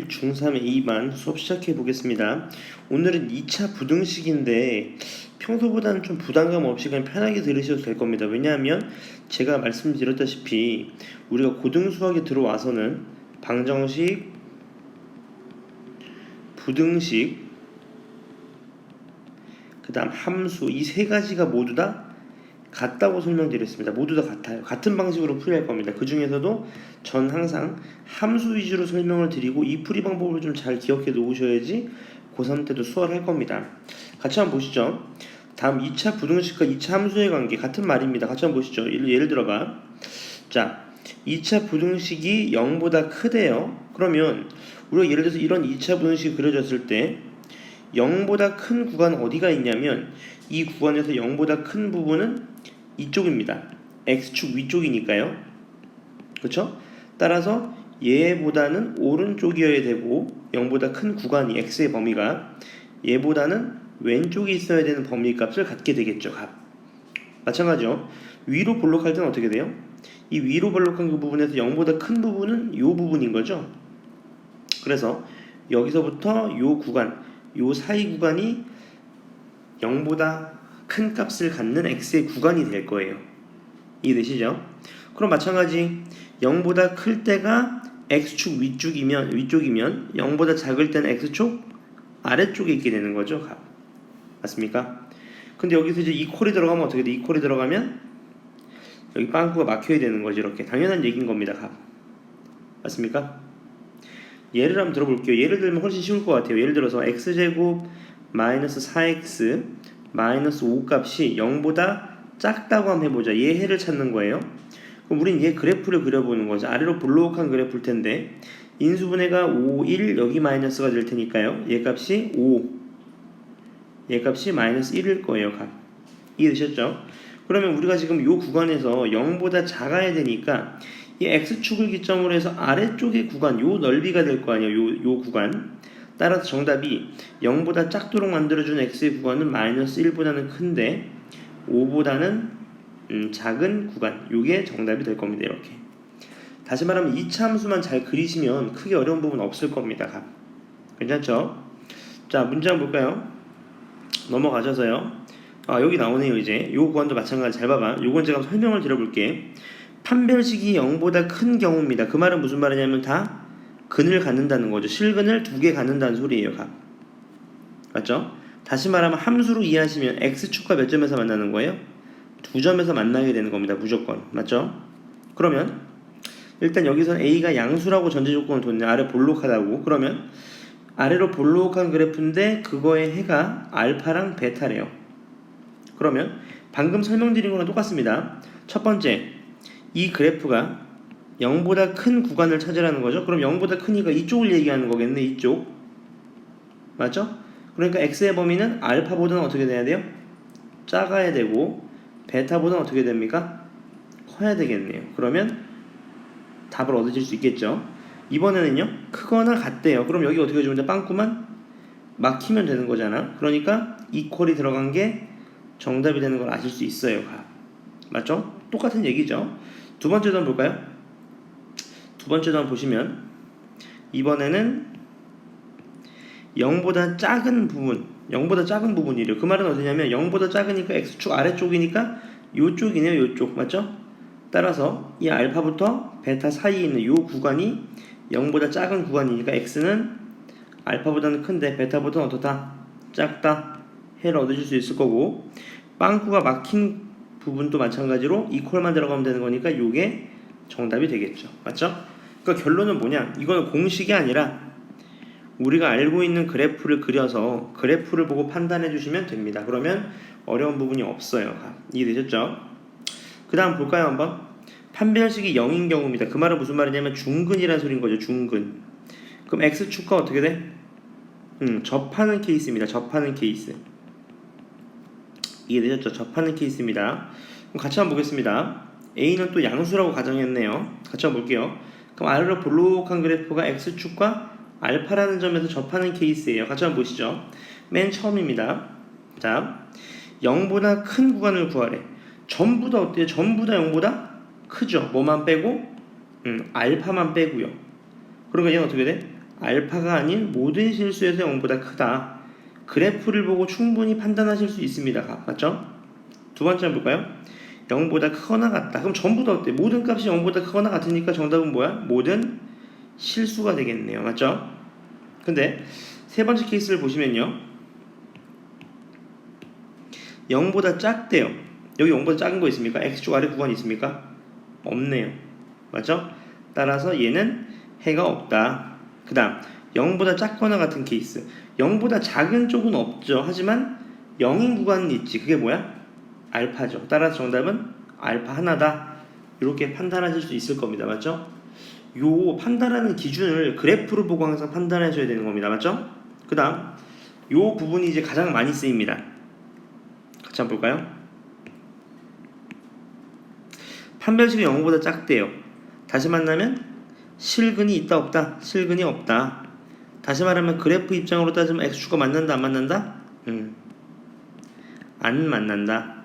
중3의 2반 수업 시작해 보겠습니다. 오늘은 2차 부등식인데 평소보다는 좀 부담감 없이 그냥 편하게 들으셔도 될 겁니다. 왜냐하면 제가 말씀드렸다시피 우리가 고등수학에 들어와서는 방정식, 부등식, 그 다음 함수 이 세 가지가 모두 다 같다고 설명드렸습니다. 모두 다 같아요. 같은 방식으로 풀이할 겁니다. 그 중에서도 전 항상 함수 위주로 설명을 드리고 이 풀이 방법을 좀 잘 기억해 놓으셔야지 고3 때도 수월할 겁니다. 같이 한번 보시죠. 다음 2차 부등식과 2차 함수의 관계 같은 말입니다. 같이 한번 보시죠. 예를 들어봐. 자, 2차 부등식이 0보다 크대요. 그러면 우리가 예를 들어서 이런 2차 부등식이 그려졌을 때 0보다 큰 구간 어디가 있냐면 이 구간에서 0보다 큰 부분은 이쪽입니다. x축 위쪽이니까요. 그렇죠? 따라서 얘보다는 오른쪽이어야 되고 0보다 큰 구간이 x의 범위가 얘보다는 왼쪽에 있어야 되는 범위 값을 갖게 되겠죠. 값. 마찬가지죠. 위로 볼록할 때는 어떻게 돼요? 이 위로 볼록한 그 부분에서 0보다 큰 부분은 이 부분인 거죠. 그래서 여기서부터 이 구간, 이 사이 구간이 0보다 큰 값을 갖는 x의 구간이 될 거예요. 이해되시죠? 그럼 마찬가지 0보다 클 때가 x축 위쪽이면 0보다 작을 때는 x축 아래쪽에 있게 되는 거죠. 값. 맞습니까? 근데 여기서 이제 이퀄이 들어가면 어떻게 돼? 이퀄이 들어가면 여기 빵꾸가 막혀야 되는 거죠. 이렇게 당연한 얘기인 겁니다. 값. 맞습니까? 예를 한번 들어볼게요. 예를 들면 훨씬 쉬울 것 같아요. 예를 들어서 x제곱 마이너스 4x 마이너스 5 값이 0보다 작다고 한번 해보자. 얘 해를 찾는 거예요. 그럼 우린 얘 그래프를 그려보는 거죠. 아래로 볼록한 그래프일 텐데 인수분해가 5, 1 여기 마이너스가 될 테니까요. 얘 값이 5, 얘 값이 마이너스 1일 거예요. 값. 이해되셨죠? 그러면 우리가 지금 이 구간에서 0보다 작아야 되니까 이 x축을 기점으로 해서 아래쪽의 구간, 요 넓이가 될 거 아니에요. 요 구간. 따라서 정답이 0보다 작도록 만들어준 x의 구간은 마이너스 1보다는 큰데 5보다는 작은 구간. 요게 정답이 될 겁니다. 이렇게. 다시 말하면 2차 함수만 잘 그리시면 크게 어려운 부분 없을 겁니다. 괜찮죠? 자, 문제 한번 볼까요? 넘어가셔서요. 여기 나오네요. 이제 요 구간도 마찬가지. 잘 봐봐. 요건 제가 설명을 드려볼게. 판별식이 0보다 큰 경우입니다. 그 말은 무슨 말이냐면 다 근을 갖는다는 거죠. 실근을 2개 갖는다는 소리예요. 값. 맞죠? 다시 말하면 함수로 이해하시면 x축과 몇 점에서 만나는 거예요? 2점에서 만나게 되는 겁니다. 무조건. 맞죠? 그러면 일단 여기서는 a가 양수라고 전제 조건을 뒀네. 아래 볼록하다고. 그러면 아래로 볼록한 그래프인데 그거의 해가 알파랑 베타래요. 그러면 방금 설명드린 거랑 똑같습니다. 첫 번째, 이 그래프가 0보다 큰 구간을 찾으라는 거죠. 그럼 0보다 크니까 이쪽을 얘기하는 거겠네. 이쪽. 맞죠? 그러니까 x의 범위는 알파보다는 어떻게 돼야 돼요? 작아야 되고 베타보다는 어떻게 됩니까? 커야 되겠네요. 그러면 답을 얻으실 수 있겠죠. 이번에는요. 크거나 같대요. 그럼 여기 어떻게 해주면 돼? 빵꾸만 막히면 되는 거잖아. 그러니까 이퀄이 들어간 게 정답이 되는 걸 아실 수 있어요. 맞죠? 똑같은 얘기죠. 두 번째도 한번 볼까요? 두 번째도 한번 보시면 이번에는 0보다 작은 부분이래요. 그 말은 어디냐면 0보다 작으니까 x축 아래쪽이니까 요쪽이네요. 요쪽. 맞죠? 따라서 이 알파부터 베타 사이에 있는 요 구간이 0보다 작은 구간이니까 x는 알파보다는 큰데 베타보다는 어떻다? 작다. 해를 얻으실 수 있을 거고 빵꾸가 막힌 부분도 마찬가지로 이퀄만 들어가면 되는 거니까 요게 정답이 되겠죠. 맞죠? 그러니까 결론은 뭐냐? 이거는 공식이 아니라 우리가 알고 있는 그래프를 그려서 그래프를 보고 판단해 주시면 됩니다. 그러면 어려운 부분이 없어요. 이해되셨죠? 그 다음 볼까요? 한번. 판별식이 0인 경우입니다. 그 말은 무슨 말이냐면 중근이라는 소리인 거죠. 중근. 그럼 x축과 어떻게 돼? 접하는 케이스입니다. 접하는 케이스. 이해되셨죠? 접하는 케이스입니다. 그럼 같이 한번 보겠습니다. A는 또 양수라고 가정했네요. 같이 한번 볼게요. 그럼 아래로 볼록한 그래프가 x축과 알파라는 점에서 접하는 케이스예요. 같이 한번 보시죠. 맨 처음입니다. 자, 0보다 큰 구간을 구하래. 전부 다 어때요? 전부 다 0보다 크죠? 뭐만 빼고? 알파만 빼고요. 그러니까 얘는 어떻게 돼? 알파가 아닌 모든 실수에서 0보다 크다. 그래프를 보고 충분히 판단하실 수 있습니다. 맞죠? 두 번째 한번 볼까요? 0보다 크거나 같다. 그럼 전부 다 어때? 모든 값이 0보다 크거나 같으니까 정답은 뭐야? 모든 실수가 되겠네요. 맞죠? 근데 세 번째 케이스를 보시면요. 0보다 작대요. 여기 0보다 작은 거 있습니까? x축 아래 구간이 있습니까? 없네요. 맞죠? 따라서 얘는 해가 없다. 그 다음 0보다 작거나 같은 케이스. 0보다 작은 쪽은 없죠. 하지만 0인 구간은 있지. 그게 뭐야? 알파죠. 따라서 정답은 알파 하나다. 이렇게 판단하실 수 있을 겁니다. 맞죠? 요 판단하는 기준을 그래프로 보고 항상 판단하셔야 되는 겁니다. 맞죠? 그 다음 요 부분이 이제 가장 많이 쓰입니다. 같이 한번 볼까요? 판별식이 0보다 작대요. 다시 만나면 실근이 있다 없다? 실근이 없다. 다시 말하면 그래프 입장으로 따지면 x축과 만난다 안 만난다? 안 만난다.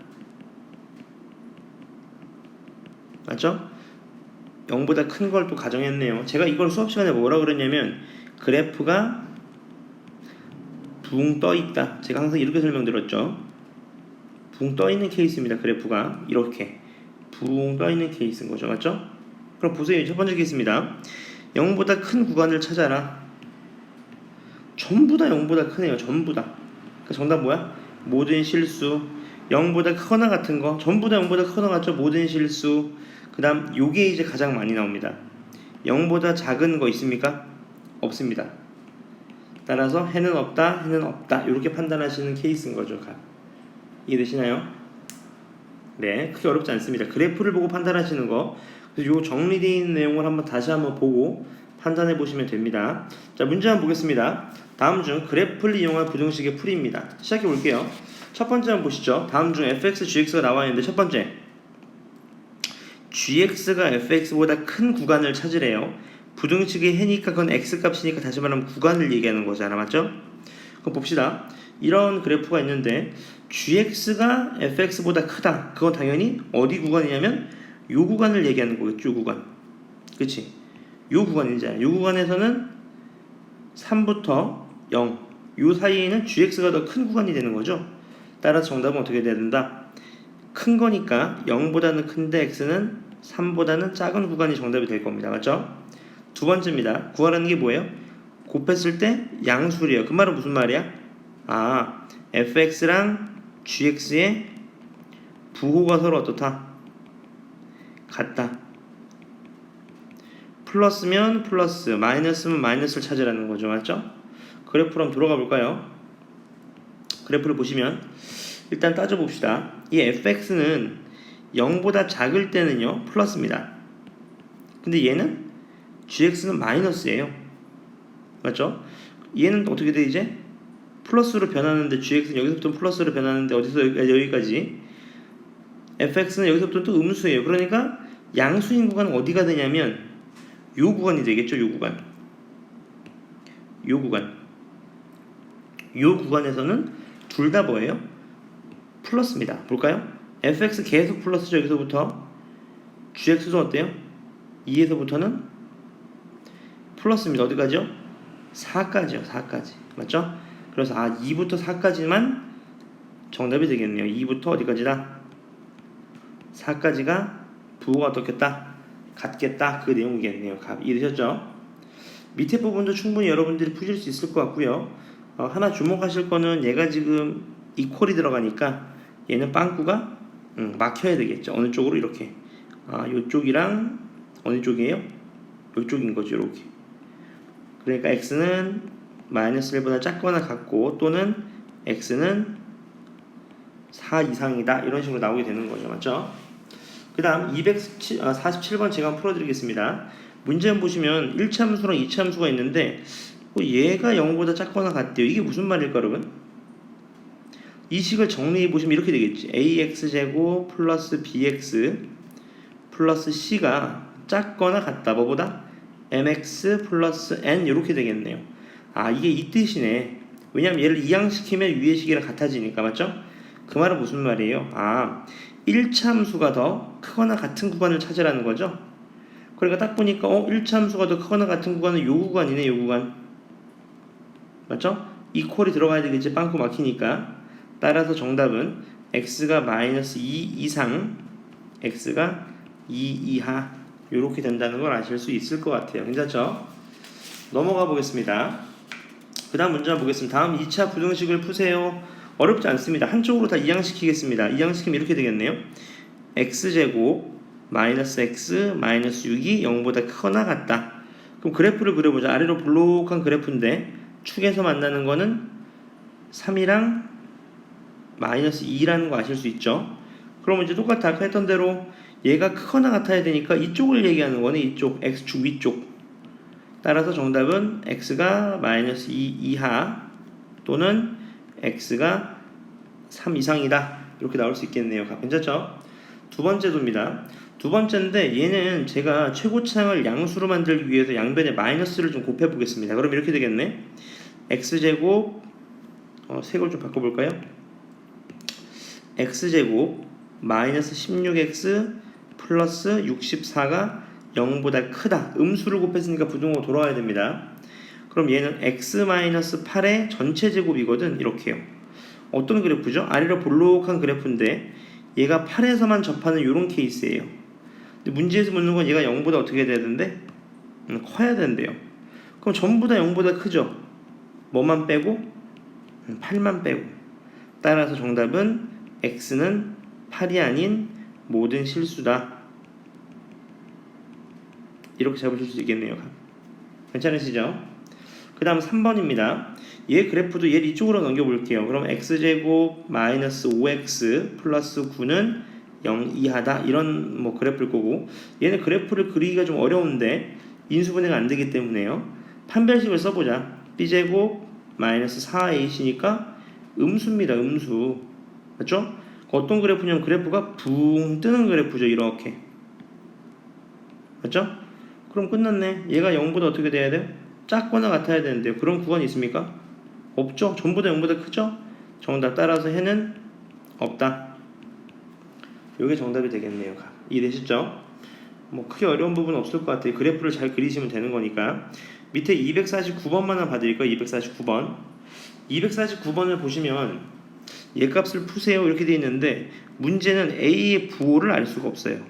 맞죠? 0보다 큰 걸 또 가정했네요. 제가 이걸 수업 시간에 뭐라 그랬냐면 그래프가 붕 떠 있다. 제가 항상 이렇게 설명드렸죠. 붕 떠 있는 케이스입니다. 그래프가 이렇게 붕 떠 있는 케이스인 거죠. 맞죠? 그럼 보세요. 첫 번째 케이스입니다. 0보다 큰 구간을 찾아라. 전부 다 0보다 크네요. 전부 다. 그러니까 정답 뭐야? 모든 실수. 0보다 크거나 같은 거. 전부 다 0보다 크거나 같죠? 모든 실수. 그 다음 요게 이제 가장 많이 나옵니다. 0보다 작은 거 있습니까? 없습니다. 따라서 해는 없다, 해는 없다. 이렇게 판단하시는 케이스인 거죠. 이해되시나요? 네, 크게 어렵지 않습니다. 그래프를 보고 판단하시는 거. 그래서 요 정리되어 있는 내용을 한번 다시 한번 보고 판단해 보시면 됩니다. 자, 문제 한번 보겠습니다. 다음 중 그래프를 이용한 부등식의 풀이입니다. 시작해 볼게요. 첫 번째 한번 보시죠. 다음 중 fx, gx가 나와 있는데 첫 번째 gx가 fx보다 큰 구간을 찾으래요. 부등식의 해니까 그건 x값이니까 다시 말하면 구간을 얘기하는 거잖아. 맞죠? 그럼 봅시다. 이런 그래프가 있는데 gx가 fx보다 크다. 그건 당연히 어디 구간이냐면 요 구간을 얘기하는 거겠죠. 요 구간. 그치? 요 구간이잖아요. 요 구간에서는 3부터 0. 요 사이에는 gx가 더 큰 구간이 되는 거죠. 따라서 정답은 어떻게 돼야 된다? 큰 거니까 0보다는 큰데 x는 3보다는 작은 구간이 정답이 될 겁니다. 맞죠? 두 번째입니다. 구하라는 게 뭐예요? 곱했을 때 양수래요. 그 말은 무슨 말이야? 아, fx랑 gx의 부호가 서로 어떻다? 같다. 플러스면 플러스, 마이너스면 마이너스를 찾으라는 거죠. 맞죠? 그래프로 한번 들어가 볼까요? 그래프를 보시면 일단 따져봅시다. 이 fx는 0보다 작을 때는요 플러스입니다. 근데 얘는 gx는 마이너스예요. 맞죠? 얘는 어떻게 돼 이제? 플러스로 변하는데 gx는 여기서부터 플러스로 변하는데 어디서 여기까지 fx는 여기서부터 또 음수예요. 그러니까 양수인 구간은 어디가 되냐면 요 구간이 되겠죠. 요 구간. 요 구간. 요 구간에서는 둘 다 뭐예요? 플러스입니다. 볼까요? fx 계속 플러스죠. 여기서부터 gx도 어때요? 2에서부터는 플러스입니다. 어디까지요? 4까지요. 4까지. 맞죠? 그래서 2부터 4까지만 정답이 되겠네요. 2부터 어디까지다? 4까지가 부호가 어떻겠다? 같겠다. 그 내용이겠네요. 이해되셨죠? 밑에 부분도 충분히 여러분들이 푸실 수 있을 것 같고요. 하나 주목하실 거는 얘가 지금 이퀄이 들어가니까 얘는 빵꾸가 막혀야 되겠죠. 어느 쪽으로 이렇게 요쪽이랑 어느 쪽이에요? 요쪽인 거죠. 이렇게. 그러니까 x는 마이너스 1보다 작거나 같고 또는 x는 4 이상이다. 이런 식으로 나오게 되는 거죠. 맞죠? 그 다음 247번 제가 한번 풀어드리겠습니다. 문제 한번 보시면 1차 함수랑 2차 함수가 있는데 얘가 0보다 작거나 같대요. 이게 무슨 말일까 여러분? 이 식을 정리해 보시면 이렇게 되겠지. ax제곱 플러스 bx 플러스 c가 작거나 같다. 뭐보다? mx 플러스 n 이렇게 되겠네요. 이게 이 뜻이네. 왜냐면 얘를 이항시키면 위의 식이랑 같아지니까. 맞죠? 그 말은 무슨 말이에요? 1차 함수가 더 크거나 같은 구간을 찾으라는 거죠. 그러니까 딱 보니까 1차 함수가 더 크거나 같은 구간은 요 구간이네. 요 구간. 맞죠? 이퀄이 들어가야 되겠지. 빵꾸 막히니까. 따라서 정답은 x가 마이너스 2 이상, x가 2 이하 이렇게 된다는 걸 아실 수 있을 것 같아요. 괜찮죠? 넘어가 보겠습니다. 그 다음 문제 한번 보겠습니다. 다음 2차 부등식을 푸세요. 어렵지 않습니다. 한쪽으로 다 이항시키겠습니다. 이항시키면 이렇게 되겠네요. x제곱 마이너스 x 마이너스 6이 0보다 크거나 같다. 그럼 그래프를 그려보자. 아래로 볼록한 그래프인데 축에서 만나는 거는 3이랑 마이너스 2라는 거 아실 수 있죠? 그러면 이제 똑같이 아까 했던 대로 얘가 크거나 같아야 되니까 이쪽을 얘기하는 거네. 이쪽 x축 위쪽. 따라서 정답은 x가 마이너스 2 이하 또는 x가 3 이상이다. 이렇게 나올 수 있겠네요. 괜찮죠? 두 번째 도입니다. 두 번째인데 얘는 제가 최고차항을 양수로 만들기 위해서 양변에 마이너스를 좀 곱해 보겠습니다. 그럼 이렇게 되겠네. x제곱 색을 좀 바꿔볼까요? x제곱 마이너스 16x 플러스 64가 0보다 크다. 음수를 곱했으니까 부등호가 돌아와야 됩니다. 그럼 얘는 x-8의 전체 제곱이거든. 이렇게요. 어떤 그래프죠? 아래로 볼록한 그래프인데 얘가 8에서만 접하는 이런 케이스예요. 근데 문제에서 묻는 건 얘가 0보다 어떻게 돼야 되는데? 커야 된대요. 그럼 전부 다 0보다 크죠? 뭐만 빼고? 8만 빼고. 따라서 정답은 x는 8이 아닌 모든 실수다. 이렇게 잡으실 수 있겠네요. 괜찮으시죠? 그 다음 3번입니다. 얘 그래프도 얘를 이쪽으로 넘겨볼게요. 그럼 x제곱 마이너스 5x 플러스 9는 0 이하다. 이런 뭐 그래프일 거고, 얘는 그래프를 그리기가 좀 어려운데 인수분해가 안 되기 때문에요. 판별식을 써보자. b제곱 마이너스 4ac니까 음수입니다. 음수. 맞죠? 어떤 그래프냐면 그래프가 붕 뜨는 그래프죠. 이렇게. 맞죠? 그럼 끝났네. 얘가 0보다 어떻게 돼야 돼요? 작거나 같아야 되는데요. 그런 구간이 있습니까? 없죠. 전부 다 0보다 크죠? 정답 따라서 해는 없다. 이게 정답이 되겠네요. 이해되시죠? 뭐 크게 어려운 부분은 없을 것 같아요. 그래프를 잘 그리시면 되는 거니까. 밑에 249번만 봐드릴까요? 249번. 249번을 보시면 얘 값을 푸세요 이렇게 되어 있는데 문제는 A의 부호를 알 수가 없어요.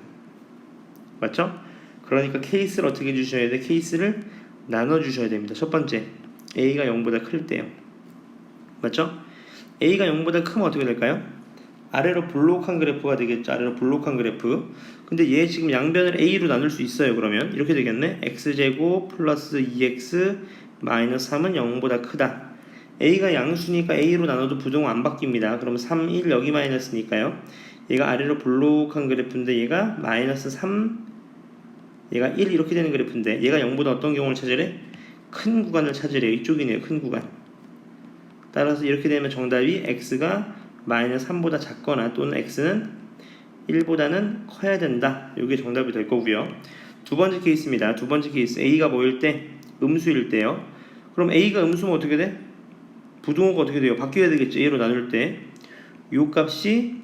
맞죠? 그러니까 케이스를 어떻게 해주셔야 돼? 케이스를 나눠주셔야 됩니다. 첫 번째, A가 0보다 클 때요. 맞죠? A가 0보다 크면 어떻게 될까요? 아래로 볼록한 그래프가 되겠죠. 아래로 볼록한 그래프. 근데 얘 지금 양변을 A로 나눌 수 있어요. 그러면 이렇게 되겠네. x제곱 플러스 2x 마이너스 3은 0보다 크다. A가 양수니까 A로 나눠도 부등호 안 바뀝니다. 그럼 3, 1 여기 마이너스니까요. 얘가 아래로 볼록한 그래프인데 얘가 마이너스 3, 얘가 1 이렇게 되는 그래프인데 얘가 0보다 어떤 경우를 찾으래? 큰 구간을 찾으래요. 이쪽이네요. 큰 구간. 따라서 이렇게 되면 정답이 x가 마이너스 3보다 작거나 또는 x는 1보다는 커야 된다. 이게 정답이 될 거고요. 두 번째 케이스입니다. 두 번째 케이스 A가 뭐일 때? 음수일 때요. 그럼 A가 음수면 어떻게 돼? 부등호가 어떻게 돼요? 바뀌어야 되겠죠. A로 나눌 때 요 값이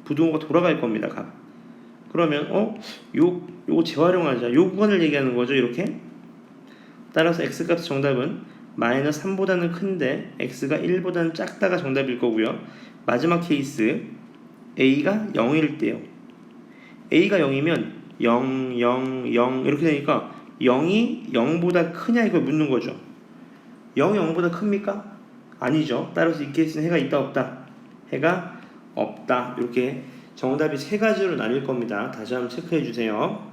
부등호가 돌아갈 겁니다. 값. 그러면 요거 재활용하자. 요 구간을 얘기하는 거죠. 이렇게. 따라서 x값 정답은 마이너스 3보다는 큰데 x가 1보다는 작다가 정답일 거고요. 마지막 케이스 a가 0일 때요. a가 0이면 0, 0, 0 이렇게 되니까 0이 0보다 크냐 이걸 묻는 거죠. 0이 0보다 큽니까? 아니죠. 따라서 이 케이스는 해가 있다 없다? 해가 없다. 이렇게 정답이 세 가지로 나뉠 겁니다. 다시 한번 체크해 주세요.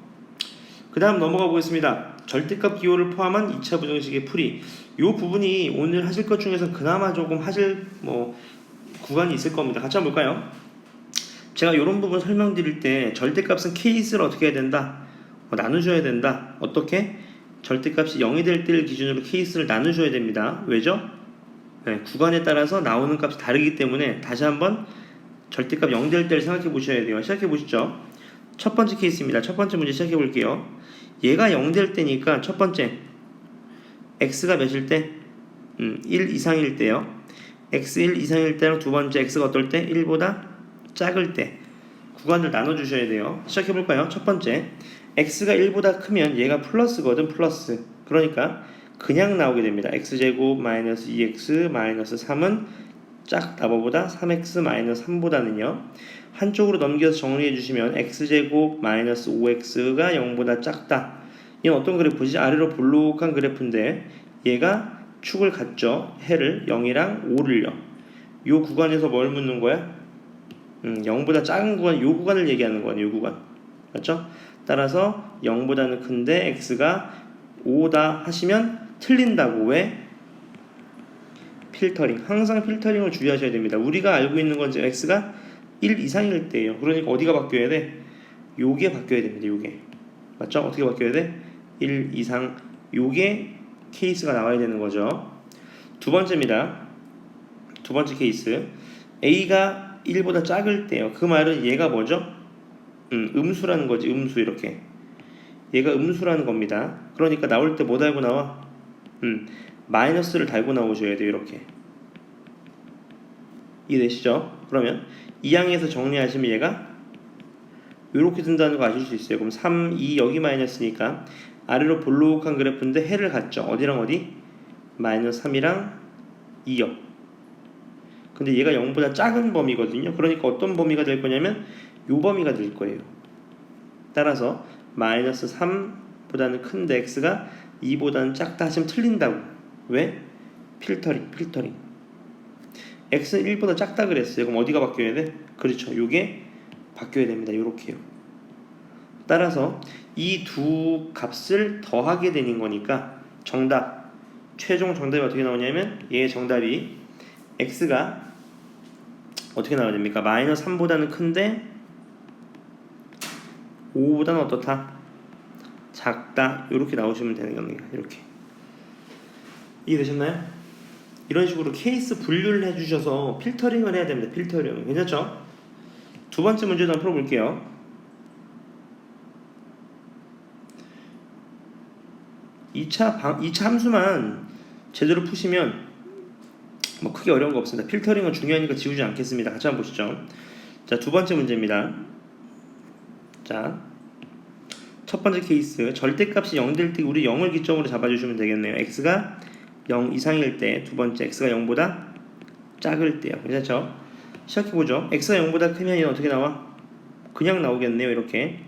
그 다음 넘어가 보겠습니다. 절대값 기호를 포함한 2차 부등식의 풀이. 이 부분이 오늘 하실 것 중에서 그나마 조금 하실 구간이 있을 겁니다. 같이 한번 볼까요? 제가 이런 부분 설명드릴 때 절대값은 케이스를 어떻게 해야 된다? 나누셔야 된다. 어떻게? 절대값이 0이 될 때를 기준으로 케이스를 나누셔야 됩니다. 왜죠? 네, 구간에 따라서 나오는 값이 다르기 때문에 다시 한번 절대값 0 될 때를 생각해 보셔야 돼요. 시작해 보시죠. 첫 번째 케이스입니다. 첫 번째 문제 시작해 볼게요. 얘가 0 될 때니까 첫 번째 x가 몇일 때? 1 이상일 때요. x 1 이상일 때랑 두 번째 x가 어떨 때? 1보다 작을 때 구간을 나눠주셔야 돼요. 시작해 볼까요? 첫 번째 x가 1보다 크면 얘가 플러스거든. 플러스. 그러니까 그냥 나오게 됩니다. x제곱 마이너스 2x 마이너스 3은 작다 뭐보다 3x 마이너스 3보다는요. 한쪽으로 넘겨서 정리해 주시면 x제곱 마이너스 5x가 0보다 작다. 이건 어떤 그래프지? 아래로 볼록한 그래프인데 얘가 축을 갖죠. 해를 0이랑 5를요. 요 구간에서 뭘 묻는 거야? 0보다 작은 구간, 요 구간을 얘기하는 거예요. 요 구간. 맞죠? 따라서 0보다는 큰데 x가 5다 하시면 틀린다고. 왜? 필터링. 항상 필터링을 주의하셔야 됩니다. 우리가 알고 있는 건 x가 1 이상일 때예요. 그러니까 어디가 바뀌어야 돼? 요게 바뀌어야 됩니다. 요게. 맞죠? 어떻게 바뀌어야 돼? 1 이상. 요게 케이스가 나와야 되는 거죠. 두 번째입니다. 두 번째 케이스. a가 1보다 작을 때요. 그 말은 얘가 뭐죠? 음수라는 거지. 음수 이렇게. 얘가 음수라는 겁니다. 그러니까 나올 때 뭐 달고 나와? 마이너스를 달고 나오셔야 돼요. 이렇게. 이해되시죠? 그러면 이 항에서 정리하시면 얘가 이렇게 든다는 거 아실 수 있어요. 그럼 3, 2 여기 마이너스니까 아래로 볼록한 그래프인데 해를 갖죠. 어디랑 어디? 마이너스 3이랑 2요. 근데 얘가 0보다 작은 범위거든요. 그러니까 어떤 범위가 될 거냐면 요 범위가 될 거예요. 따라서 마이너스 3보다는 큰데 x가 2보다는 작다 하시면 틀린다고. 왜? 필터링. x는 1보다 작다 그랬어요. 그럼 어디가 바뀌어야 돼? 그렇죠. 요게 바뀌어야 됩니다. 요렇게요. 따라서 이 두 값을 더하게 되는 거니까 정답, 최종 정답이 어떻게 나오냐면 얘의 정답이 x가 어떻게 나와야 됩니까? 마이너스 3보다는 큰데 5보다는 어떻다? 작다. 이렇게 나오시면 되는 겁니다. 이렇게. 이해되셨나요? 이런 식으로 케이스 분류를 해주셔서 필터링을 해야 됩니다. 필터링. 괜찮죠? 두 번째 문제도 한번 풀어볼게요. 2차 함수만 제대로 푸시면 뭐 크게 어려운 거 없습니다. 필터링은 중요하니까 지우지 않겠습니다. 같이 한번 보시죠. 자, 두 번째 문제입니다. 자, 첫 번째 케이스. 절대값이 0 될 때 우리 0을 기점으로 잡아주시면 되겠네요. x가 0 이상일 때, 두 번째 x가 0보다 작을 때요. 괜찮죠? 시작해보죠. x가 0보다 크면 얘는 어떻게 나와? 그냥 나오겠네요. 이렇게.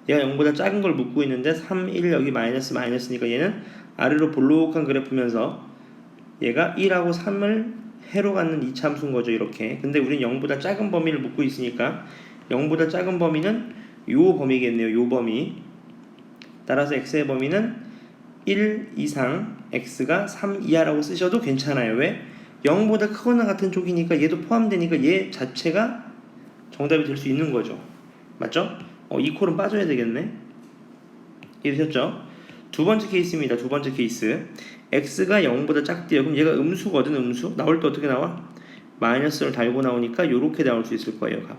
얘가 0보다 작은 걸 묻고 있는데 3, 1 여기 마이너스니까 얘는 아래로 볼록한 그래프면서 얘가 1하고 3을 해로 갖는 이차함수인 거죠. 이렇게. 근데 우린 0보다 작은 범위를 묻고 있으니까 0보다 작은 범위는 요 범위겠네요. 요 범위. 따라서 x의 범위는 1 이상 x가 3 이하라고 쓰셔도 괜찮아요. 왜? 0보다 크거나 같은 쪽이니까 얘도 포함되니까 얘 자체가 정답이 될 수 있는 거죠. 맞죠? 이 콜은 빠져야 되겠네. 이해되셨죠? 두 번째 케이스입니다. 두 번째 케이스. x가 0보다 작대요. 그럼 얘가 음수거든. 음수. 나올 때 어떻게 나와? 마이너스를 달고 나오니까 요렇게 나올 수 있을 거예요. 값.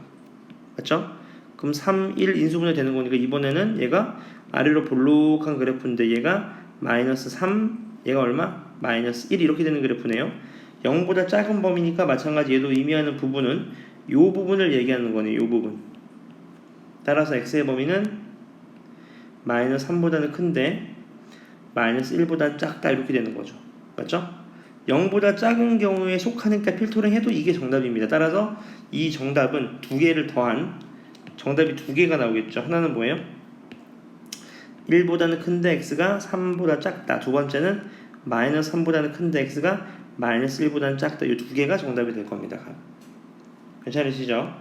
맞죠? 그럼 3, 1 인수분해 되는 거니까 이번에는 얘가 아래로 볼록한 그래프인데 얘가 마이너스 3, 얘가 얼마? 마이너스 1 이렇게 되는 그래프네요. 0보다 작은 범위니까 마찬가지 얘도 의미하는 부분은 요 부분을 얘기하는 거네요. 요 부분. 따라서 x의 범위는 마이너스 3보다는 큰데 마이너스 1보다 작다 이렇게 되는 거죠. 맞죠? 0보다 작은 경우에 속하니까 필터링 해도 이게 정답입니다. 따라서 이 정답은 두 개를 더한 정답이 두 개가 나오겠죠. 하나는 뭐예요? 1보다는 큰데 x가 3보다 작다. 두 번째는 마이너스 3보다는 큰데 x가 마이너스 1보다는 작다. 이 두 개가 정답이 될 겁니다. 괜찮으시죠?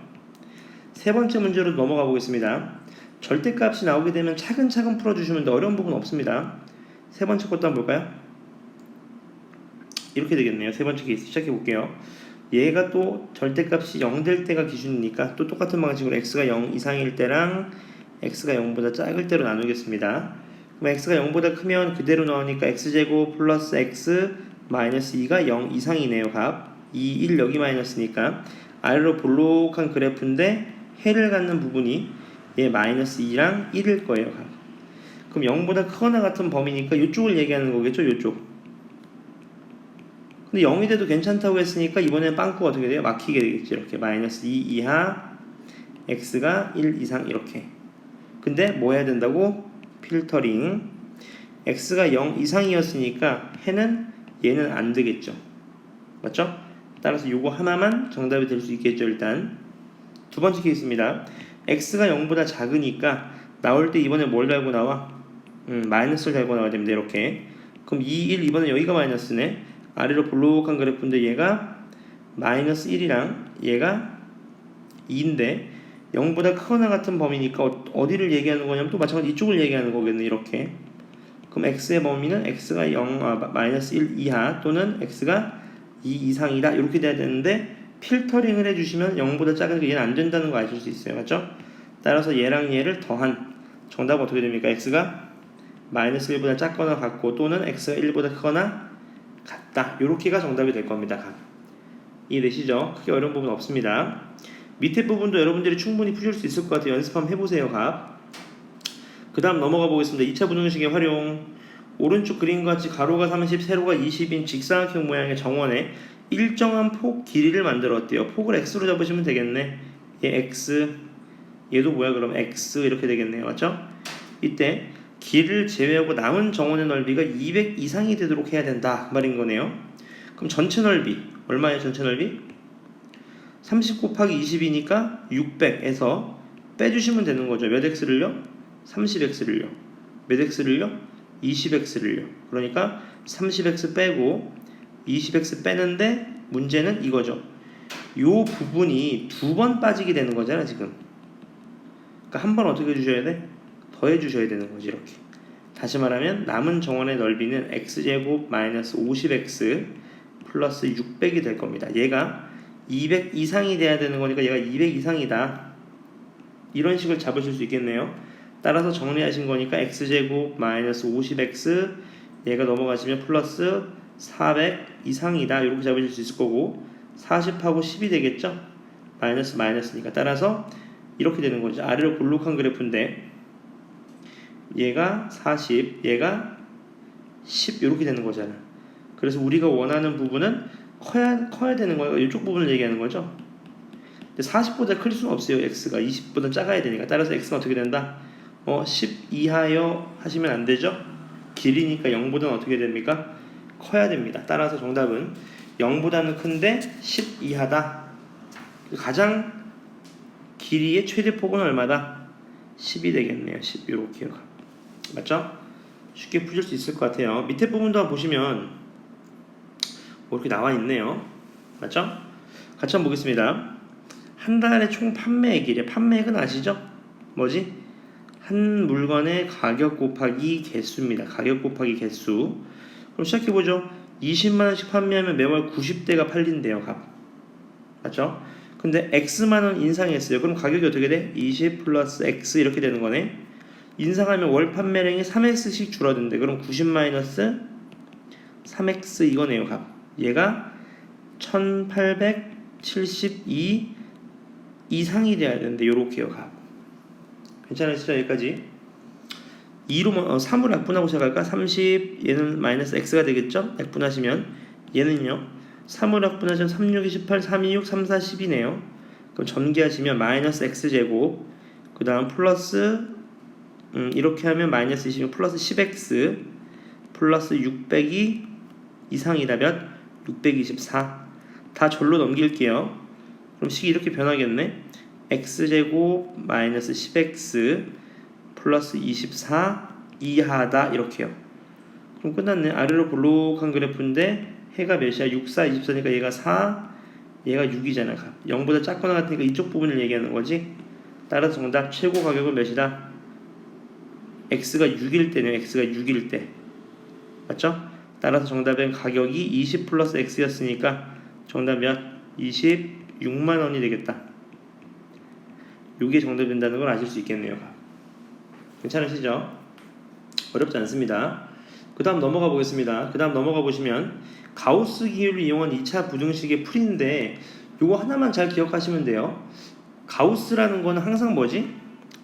세 번째 문제로 넘어가 보겠습니다. 절대값이 나오게 되면 차근차근 풀어주시면 돼. 어려운 부분 없습니다. 세 번째 것도 한번 볼까요? 이렇게 되겠네요. 세 번째 케이스 시작해 볼게요. 얘가 또 절대값이 0 될 때가 기준이니까 또 똑같은 방식으로 x가 0 이상일 때랑 x가 0보다 작을 때로 나누겠습니다. 그럼 x가 0보다 크면 그대로 나오니까 x제곱 플러스 x 마이너스 2가 0 이상이네요. 값 2, 1 여기 마이너스니까 아래로 볼록한 그래프인데 해를 갖는 부분이 얘 마이너스 2랑 1일 거예요. 값. 그럼 0보다 크거나 같은 범위니까 이쪽을 얘기하는 거겠죠. 이쪽. 근데 0이 돼도 괜찮다고 했으니까 이번엔 빵꾸가 어떻게 돼요? 막히게 되겠지. 이렇게 마이너스 2 이하 x가 1 이상 이렇게. 근데 뭐 해야 된다고? 필터링. x가 0 이상이었으니까 해는 얘는 안 되겠죠. 맞죠? 따라서 요거 하나만 정답이 될 수 있겠죠. 일단 두 번째 케이스입니다. x가 0보다 작으니까 나올 때 이번에 뭘 달고 나와? 마이너스를 달고 나와야 됩니다. 이렇게. 그럼 2, 1 이번에 여기가 마이너스네. 아래로 볼록한 그래프인데 얘가 마이너스 1이랑 얘가 2인데 0보다 크거나 같은 범위니까 어디를 얘기하는 거냐면 또 마찬가지 이쪽을 얘기하는 거겠네. 이렇게. 그럼 x의 범위는 x가 마이너스 1 이하 또는 x가 2 이상이다. 이렇게 돼야 되는데 필터링을 해주시면 0보다 작으니까 얘는 안 된다는 거 아실 수 있어요. 맞죠? 따라서 얘랑 얘를 더한 정답은 어떻게 됩니까? x가 마이너스 1보다 작거나 같고 또는 x가 1보다 크거나 같다. 요렇게가 정답이 될 겁니다. 이해되시죠? 크게 어려운 부분 없습니다. 밑에 부분도 여러분들이 충분히 푸실 수 있을 것 같아요. 연습 한번 해보세요. 그 다음 넘어가 보겠습니다. 2차 부등식의 활용. 오른쪽 그림과 같이 가로가 30, 세로가 20인 직사각형 모양의 정원에 일정한 폭 길이를 만들었대요. 폭을 x로 잡으시면 되겠네. 얘 x, 얘도 뭐야 그럼 x 이렇게 되겠네요. 맞죠? 이때 길을 제외하고 남은 정원의 넓이가 200 이상이 되도록 해야 된다 그 말인 거네요. 그럼 전체 넓이 얼마예요? 전체 넓이? 30 곱하기 20이니까 600에서 빼주시면 되는 거죠. 몇 x를요? 30x를요. 몇 x를요? 20x를요. 그러니까 30x 빼고 20x 빼는데 문제는 이거죠. 요 부분이 두 번 빠지게 되는 거잖아 지금. 그러니까 한 번 어떻게 해주셔야 돼? 더해 주셔야 되는 거지. 이렇게. 다시 말하면 남은 정원의 넓이는 x제곱 마이너스 50x 플러스 600이 될 겁니다. 얘가 200 이상이 돼야 되는 거니까 얘가 200 이상이다. 이런 식을 잡으실 수 있겠네요. 따라서 정리하신 거니까 x제곱 마이너스 50x 얘가 넘어가시면 플러스 400 이상이다. 이렇게 잡으실 수 있을 거고 40하고 10이 되겠죠? 마이너스 마이너스니까. 따라서 이렇게 되는 거죠. 아래로 볼록한 그래프인데 얘가 40, 얘가 10 이렇게 되는 거잖아. 그래서 우리가 원하는 부분은 커야 되는 거예요. 이쪽 부분을 얘기하는 거죠. 근데 40보다 클 수는 없어요. x가 20보다 작아야 되니까. 따라서 x가 어떻게 된다? 10 이하여 하시면 안 되죠. 길이니까 0보다는 어떻게 됩니까? 커야 됩니다. 따라서 정답은 0보다는 큰데 10 이하다. 가장 길이의 최대폭은 얼마다? 10이 되겠네요. 10 이렇게요. 맞죠? 쉽게 푸실 수 있을 것 같아요. 밑에 부분도 한번 보시면 이렇게 나와 있네요. 맞죠? 같이 한번 보겠습니다. 한 달에 총 판매액이래. 판매액은 아시죠? 뭐지? 한 물건의 가격 곱하기 개수입니다. 가격 곱하기 개수. 그럼 시작해보죠. 20만원씩 판매하면 매월 90대가 팔린대요. 값. 맞죠? 근데 X만원 인상했어요. 그럼 가격이 어떻게 돼? 20 플러스 X 이렇게 되는 거네. 인상하면 월 판매량이 3X씩 줄어든대. 그럼 90 마이너스 3X 이거네요. 값. 얘가 1872 이상이 돼야 되는데 요렇게요. 값. 괜찮으시죠? 여기까지. 2로 3으로 약분하고 시작할까? 30 얘는 마이너스 X가 되겠죠? 약분하시면 얘는요 3으로 약분하시면 3, 6, 28, 3, 2, 6, 3, 4, 10이네요. 그럼 전개하시면 마이너스 X제곱 그 다음 플러스 이렇게 하면 마이너스 26 플러스 10X 플러스 600이 이상이다. 몇? 624. 다 절로 넘길게요. 그럼 식이 이렇게 변하겠네. X제곱 마이너스 10X 플러스 24 이하다. 이렇게요. 그럼 끝났네. 아래로 볼록한 그래프인데 해가 몇이야? 6, 4, 24니까 얘가 4 얘가 6이잖아. 0보다 작거나 같으니까 이쪽 부분을 얘기하는 거지. 따라서 정답 최고 가격은 몇이다? X가 6일 때네요. X가 6일 때. 맞죠? 따라서 정답은 가격이 20 플러스 X였으니까 정답 몇? 26만원이 되겠다. 이게 정답이 된다는 걸 아실 수 있겠네요. 괜찮으시죠? 어렵지 않습니다. 그 다음 넘어가 보겠습니다. 그 다음 넘어가 보시면 가우스 기호를 이용한 2차 부등식의 풀이인데 요거 하나만 잘 기억하시면 돼요. 가우스라는 거는 항상 뭐지?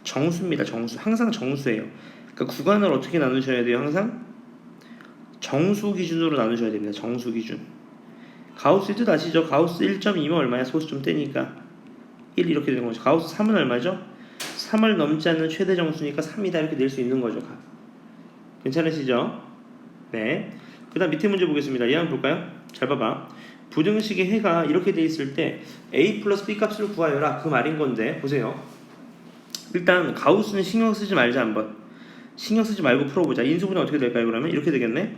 정수입니다. 정수. 항상 정수예요. 그러니까 구간을 어떻게 나누셔야 돼요? 항상 정수 기준으로 나누셔야 됩니다. 정수 기준. 가우스의 뜻 아시죠? 가우스 1.2면 얼마야? 소수 좀 떼니까 1 이렇게 되는 거죠. 가우스 3은 얼마죠? 3을 넘지 않는 최대 정수니까 3이다 이렇게 낼 수 있는 거죠. 괜찮으시죠? 네. 그 다음 밑에 문제 보겠습니다. 얘 한번 볼까요? 잘 봐봐. 부등식의 해가 이렇게 돼 있을 때 a 플러스 b 값을 구하여라 그 말인 건데 보세요. 일단 가우스는 신경 쓰지 말자 한번. 신경 쓰지 말고 풀어보자. 인수분해 어떻게 될까요? 그러면 이렇게 되겠네.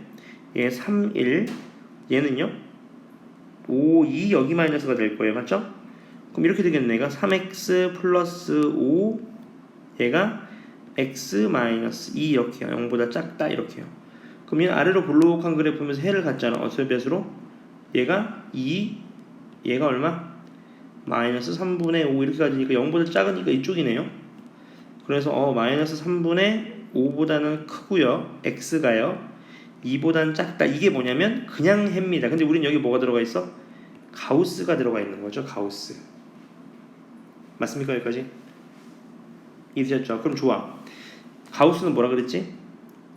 얘 3, 1 얘는요 5, 2 여기 마이너스가 될 거예요. 맞죠? 그럼 이렇게 되겠네. 얘가 3x 플러스 5 얘가 x 마이너스 2 이렇게요. 0보다 작다 이렇게요. 그럼 얘 아래로 볼록한 그래프 보면서 해를 갖잖아. 어떻게 배수로? 얘가 2 얘가 얼마? 마이너스 3분의 5 이렇게 가지니까 0보다 작으니까 이쪽이네요. 그래서 마이너스 3분의 5보다는 크고요. x가요 2보다는 작다. 이게 뭐냐면 그냥 해입니다. 근데 우린 여기 뭐가 들어가 있어? 가우스가 들어가 있는 거죠. 가우스. 맞습니까? 여기까지? 이해되셨죠? 그럼 좋아. 가우스는 뭐라 그랬지?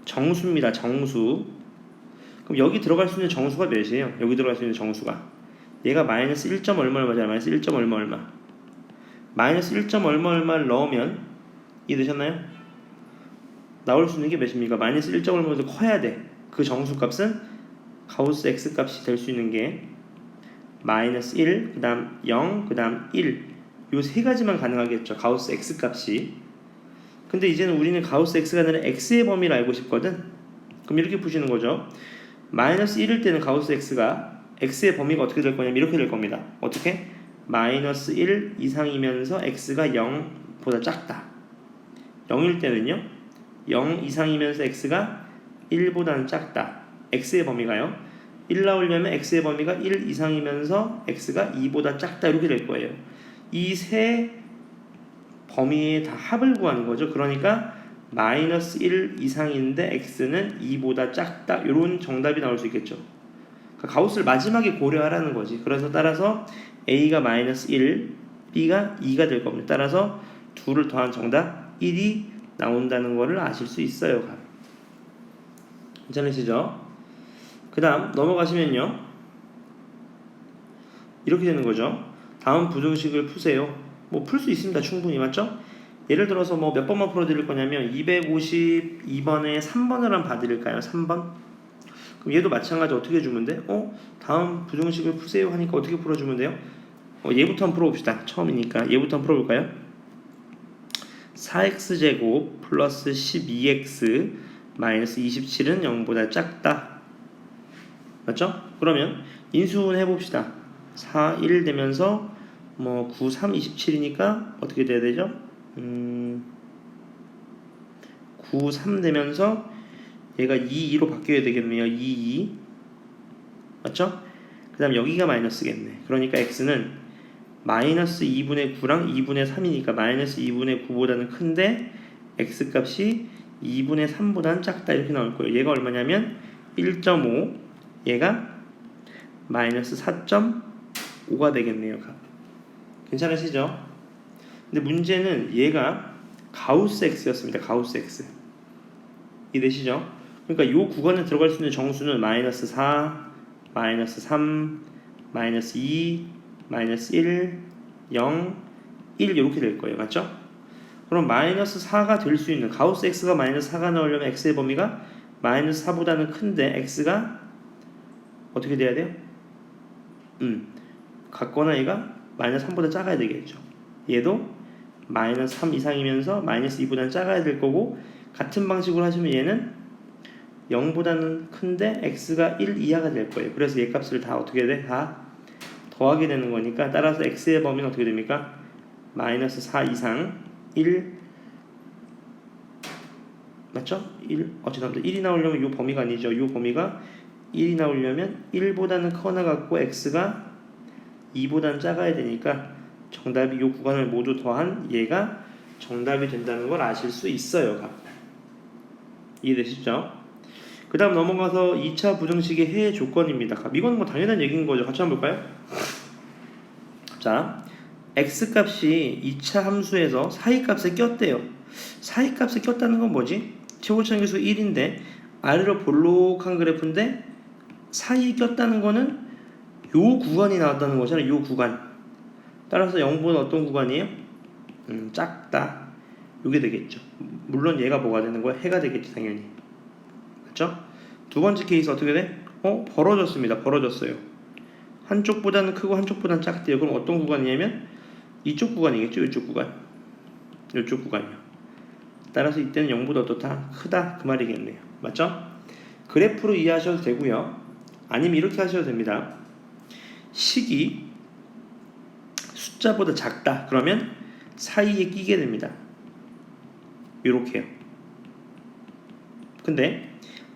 정수입니다. 정수. 그럼 여기 들어갈 수 있는 정수가 몇이에요? 여기 들어갈 수 있는 정수가 얘가 마이너스 1. 얼마 얼마잖아. 마이너스 1. 얼마 얼마. 마이너스 1. 얼마 얼마를 넣으면 이해되셨나요? 나올 수 있는 게 몇입니까? 마이너스 1. 얼마보다 커야 돼. 그 정수값은 가우스 x값이 될 수 있는 게 마이너스 1, 그 다음 0, 그 다음 1 요 세 가지만 가능하겠죠. 가우스 x값이. 근데 이제는 우리는 가우스 x가 아니라 x의 범위를 알고 싶거든. 그럼 이렇게 푸시는 거죠. 마이너스 1일 때는 가우스 x가 x의 범위가 어떻게 될 거냐면 이렇게 될 겁니다. 어떻게? 마이너스 1 이상이면서 x가 0보다 작다. 0일 때는요 0 이상이면서 x가 1보다는 작다. x의 범위가요 1 나오려면 x의 범위가 1 이상이면서 x가 2보다 작다 이렇게 될 거예요. 이 세 범위의 다 합을 구하는 거죠. 그러니까 마이너스 1 이상인데 x는 2보다 작다 이런 정답이 나올 수 있겠죠. 그러니까 가우스를 마지막에 고려하라는 거지. 그래서 따라서 a가 마이너스 1 b가 2가 될 겁니다. 따라서 둘을 더한 정답 1이 나온다는 거를 아실 수 있어요. 괜찮으시죠? 그 다음 넘어가시면요 이렇게 되는 거죠. 다음 부등식을 푸세요. 뭐 풀 수 있습니다. 충분히. 맞죠? 예를 들어서 뭐 몇 번만 풀어드릴 거냐면 252번에 3번을 한번 봐드릴까요? 3번. 그럼 얘도 마찬가지 어떻게 해주면 돼? 다음 부등식을 푸세요 하니까 어떻게 풀어주면 돼요? 얘부터 한번 풀어봅시다. 처음이니까 얘부터 한번 풀어볼까요? 4x제곱 플러스 12x 마이너스 27은 0보다 작다. 맞죠? 그러면 인수분 해봅시다. 4, 1 되면서 9, 3, 27이니까 어떻게 돼야 되죠? 9, 3 되면서 얘가 2, 2로 바뀌어야 되겠네요. 2, 2 맞죠? 그 다음 여기가 마이너스겠네. 그러니까 x는 마이너스 2분의 9랑 2분의 3이니까 마이너스 2분의 9보다는 큰데 x값이 2분의 3보다는 작다 이렇게 나올 거예요. 얘가 얼마냐면 1.5 얘가 마이너스 4.5가 되겠네요. 괜찮으시죠? 근데 문제는 얘가 가우스 x였습니다. 가우스 x 이해되시죠? 그러니까 이 구간에 들어갈 수 있는 정수는 마이너스 4, 마이너스 3, 마이너스 2, 마이너스 1, 0, 1 이렇게 될 거예요. 맞죠? 그럼 마이너스 4가 될 수 있는 가우스 x가 마이너스 4가 나오려면 x의 범위가 마이너스 4보다는 큰데 x가 어떻게 돼야 돼요? 같거나 얘가 마이너스 3보다 작아야 되겠죠. 얘도 마이너스 3 이상이면서 마이너스 2보다는 작아야 될 거고 같은 방식으로 하시면 얘는 0보다는 큰데 x가 1 이하가 될 거예요. 그래서 얘 값을 다 어떻게 돼? 다 더하게 되는 거니까 따라서 x의 범위는 어떻게 됩니까? 마이너스 4 이상 1 맞죠? 1 죄송합니다. 1이 나오려면 이 범위가 아니죠. 이 범위가 1이 나오려면 1보다는 커나 같고 x가 2보다는 작아야 되니까 정답이 이 구간을 모두 더한 얘가 정답이 된다는 걸 아실 수 있어요. 이해되시죠? 그 다음 넘어가서 2차 부등식의 해의 조건입니다. 이건 뭐 당연한 얘기인 거죠. 같이 한번 볼까요? 자, x값이 2차 함수에서 사이값에 꼈대요. 사이값에 꼈다는 건 뭐지? 최고차항계수 1인데 아래로 볼록한 그래프인데 사이에 꼈다는 거는 요 구간이 나왔다는 거잖아요. 요 구간. 따라서 0보다 어떤 구간이에요? 작다. 요게 되겠죠. 물론 얘가 뭐가 되는 거야? 해가 되겠죠. 당연히. 맞죠? 두 번째 케이스 어떻게 돼? 벌어졌습니다. 벌어졌어요. 한쪽보다는 크고 한쪽보다는 작대요. 그럼 어떤 구간이냐면 이쪽 구간이겠죠. 이쪽 구간. 이쪽 구간이요. 따라서 이때는 0보다 어떻다? 크다. 그 말이겠네요. 맞죠? 그래프로 이해하셔도 되고요. 아니면 이렇게 하셔도 됩니다. 식이 숫자보다 작다. 그러면 사이에 끼게 됩니다. 이렇게요. 근데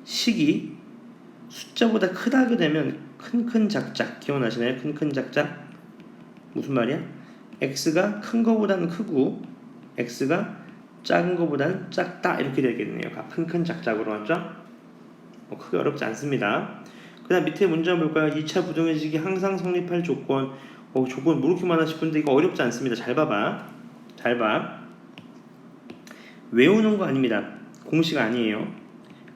식이 숫자보다 크다게 되면 큰큰 작작 기억나시나요? 큰큰 작작 무슨 말이야? x가 큰 거보다는 크고 x가 작은 거보다는 작다 이렇게 되겠네요. 큰큰 작작으로 맞죠? 크게 어렵지 않습니다. 그 다음 밑에 문제 한번 볼까요? 2차 부등의식이 항상 성립할 조건. 조건 뭐 이렇게 많아 싶은데 이거 어렵지 않습니다. 잘 봐봐. 잘 봐. 외우는 거 아닙니다. 공식 아니에요.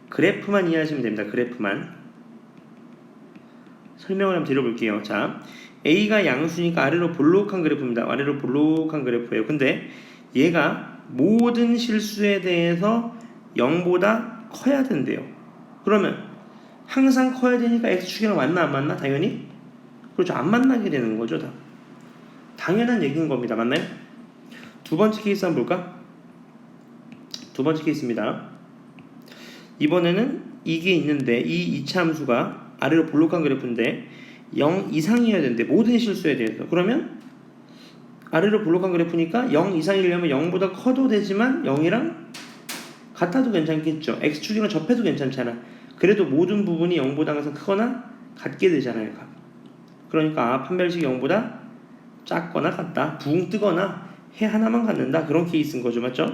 그래프만 이해하시면 됩니다. 그래프만. 설명을 한번 드려볼게요. 자, A가 양수니까 아래로 볼록한 그래프입니다. 아래로 볼록한 그래프예요. 근데 얘가 모든 실수에 대해서 0보다 커야 된대요. 그러면 항상 커야 되니까 x축이랑 맞나 안 맞나? 당연히 그렇죠. 안 만나게 되는 거죠. 다 당연한 얘기인 겁니다. 맞나요? 두 번째 케이스 한번 볼까? 두 번째 케이스입니다. 이번에는 이게 있는데 이 2차 함수가 아래로 볼록한 그래프인데 0 이상이어야 되는데 모든 실수에 대해서 그러면 아래로 볼록한 그래프니까 0 이상이려면 0보다 커도 되지만 0이랑 같아도 괜찮겠죠. x축이랑 접해도 괜찮잖아. 그래도 모든 부분이 0보다 항상 크거나 같게 되잖아요. 그러니까 판별식이 0보다 작거나 같다. 붕 뜨거나 해 하나만 갖는다. 그런 케이스인 거죠. 맞죠?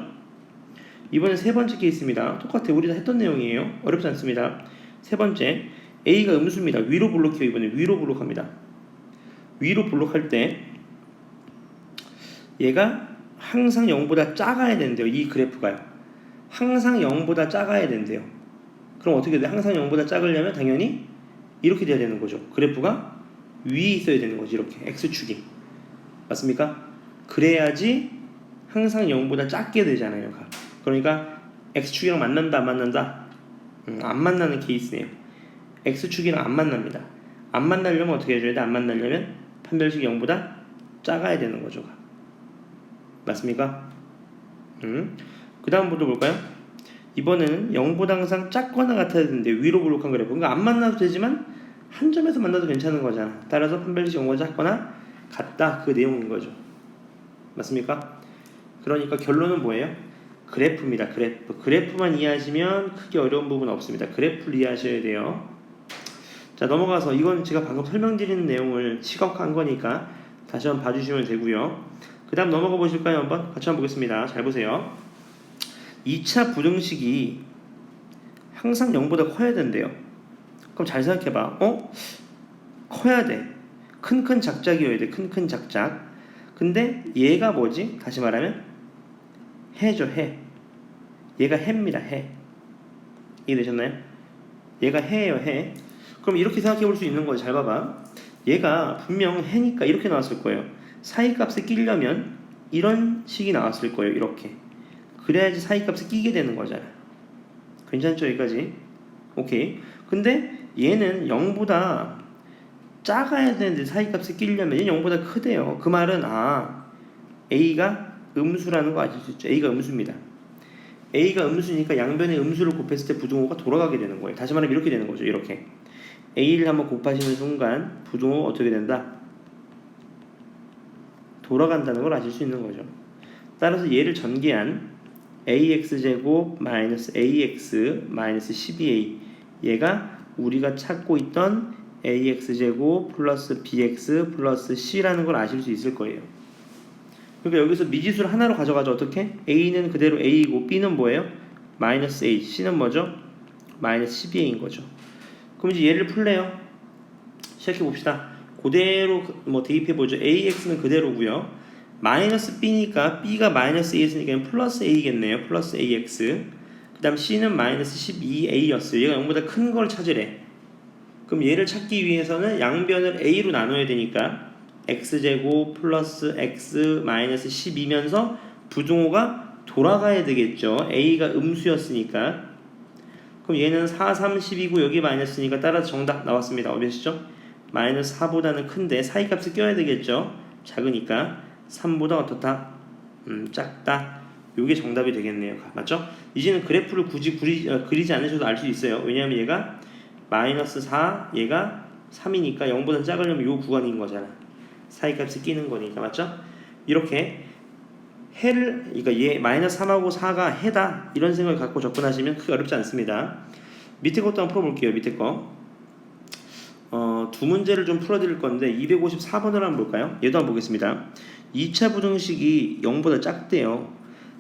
이번엔 세 번째 케이스입니다. 똑같아요. 우리 다 했던 내용이에요. 어렵지 않습니다. 세 번째, A가 음수입니다. 위로 볼록해요. 이번에 위로 볼록합니다. 위로 볼록할 때 얘가 항상 0보다 작아야 된대요. 이 그래프가요. 항상 0보다 작아야 된대요. 그럼 어떻게 돼요? 항상 0보다 작으려면 당연히 이렇게 돼야 되는 거죠. 그래프가 위에 있어야 되는 거죠. 이렇게 X축이. 맞습니까? 그래야지 항상 0보다 작게 되잖아요. 그러니까 X축이랑 만난다 안 만난다? 안 만나는 케이스네요. X축이랑 안 만납니다. 안 만나려면 어떻게 해줘야 돼? 안 만나려면 판별식이 0보다 작아야 되는 거죠. 맞습니까? 그 다음 부분 볼까요? 이번에는 0보다 항상 작거나 같아야 되는데 위로 볼록한 그래프. 그러니까 안 만나도 되지만 한 점에서 만나도 괜찮은 거잖아. 따라서 판별식 0보다 작거나 같다. 그 내용인 거죠. 맞습니까? 그러니까 결론은 뭐예요? 그래프입니다. 그래프. 그래프만 이해하시면 크게 어려운 부분 없습니다. 그래프를 이해하셔야 돼요. 자, 넘어가서 이건 제가 방금 설명드리는 내용을 시각화한 거니까 다시 한번 봐주시면 되고요. 그 다음 넘어가 보실까요? 한번 같이 한번 보겠습니다. 잘 보세요. 2차 부등식이 항상 0보다 커야 된대요. 그럼 잘 생각해봐. 커야 돼. 큰큰 작작이어야 돼. 큰큰 작작. 근데 얘가 뭐지? 다시 말하면 해죠. 해. 얘가 해입니다. 해. 이해되셨나요? 얘가 해예요. 해. 그럼 이렇게 생각해 볼 수 있는 거예요. 잘 봐봐. 얘가 분명 해니까 이렇게 나왔을 거예요. 사이값에 끼려면 이런 식이 나왔을 거예요. 이렇게. 그래야지 사이값에 끼게 되는 거잖아. 괜찮죠? 여기까지? 오케이. 근데 얘는 0보다 작아야 되는데 사이값에 끼려면 얘는 0보다 크대요. 그 말은 A가 음수라는 거 아실 수 있죠. A가 음수입니다. A가 음수니까 양변의 음수를 곱했을 때 부등호가 돌아가게 되는 거예요. 다시 말하면 이렇게 되는 거죠. 이렇게. A를 한번 곱하시는 순간 부등호가 어떻게 된다? 돌아간다는 걸 아실 수 있는 거죠. 따라서 얘를 전개한 ax제곱 마이너스 ax 마이너스 12a 얘가 우리가 찾고 있던 ax제곱 플러스 bx 플러스 c라는 걸 아실 수 있을 거예요. 그러니까 여기서 미지수를 하나로 가져가죠. 어떻게? a는 그대로 a이고 b는 뭐예요? 마이너스 a, c는 뭐죠? 마이너스 12a인 거죠. 그럼 이제 얘를 풀래요. 시작해 봅시다. 그대로 대입해보죠. ax는 그대로고요. 마이너스 b니까 b가 마이너스 a였으니까 플러스 a겠네요. 플러스 ax. 그 다음 c는 마이너스 12a였어요. 얘가 0보다 큰 걸 찾으래. 그럼 얘를 찾기 위해서는 양변을 a로 나눠야 되니까 x제곱 플러스 x 마이너스 12면서 부등호가 돌아가야 되겠죠. a가 음수였으니까. 그럼 얘는 4, 30이고 여기 마이너스니까 따라서 정답 나왔습니다. 몇이죠? 마이너스 4보다는 큰데 사이값을 껴야 되겠죠. 작으니까 3보다 어떻다? 작다. 요게 정답이 되겠네요. 맞죠? 이제는 그래프를 굳이 그리지 않으셔도 알 수 있어요. 왜냐하면 얘가 마이너스 4, 얘가 3이니까 0보다 작으려면 요 구간인 거잖아. 사이값을 끼는 거니까. 맞죠? 이렇게 해를, 그러니까 얘 마이너스 3하고 4가 해다 이런 생각을 갖고 접근하시면 크게 어렵지 않습니다. 밑에 것도 한번 풀어볼게요. 밑에 거 두 문제를 좀 풀어드릴 건데 254번을 한번 볼까요? 얘도 한번 보겠습니다. 2차 부등식이 0보다 작대요.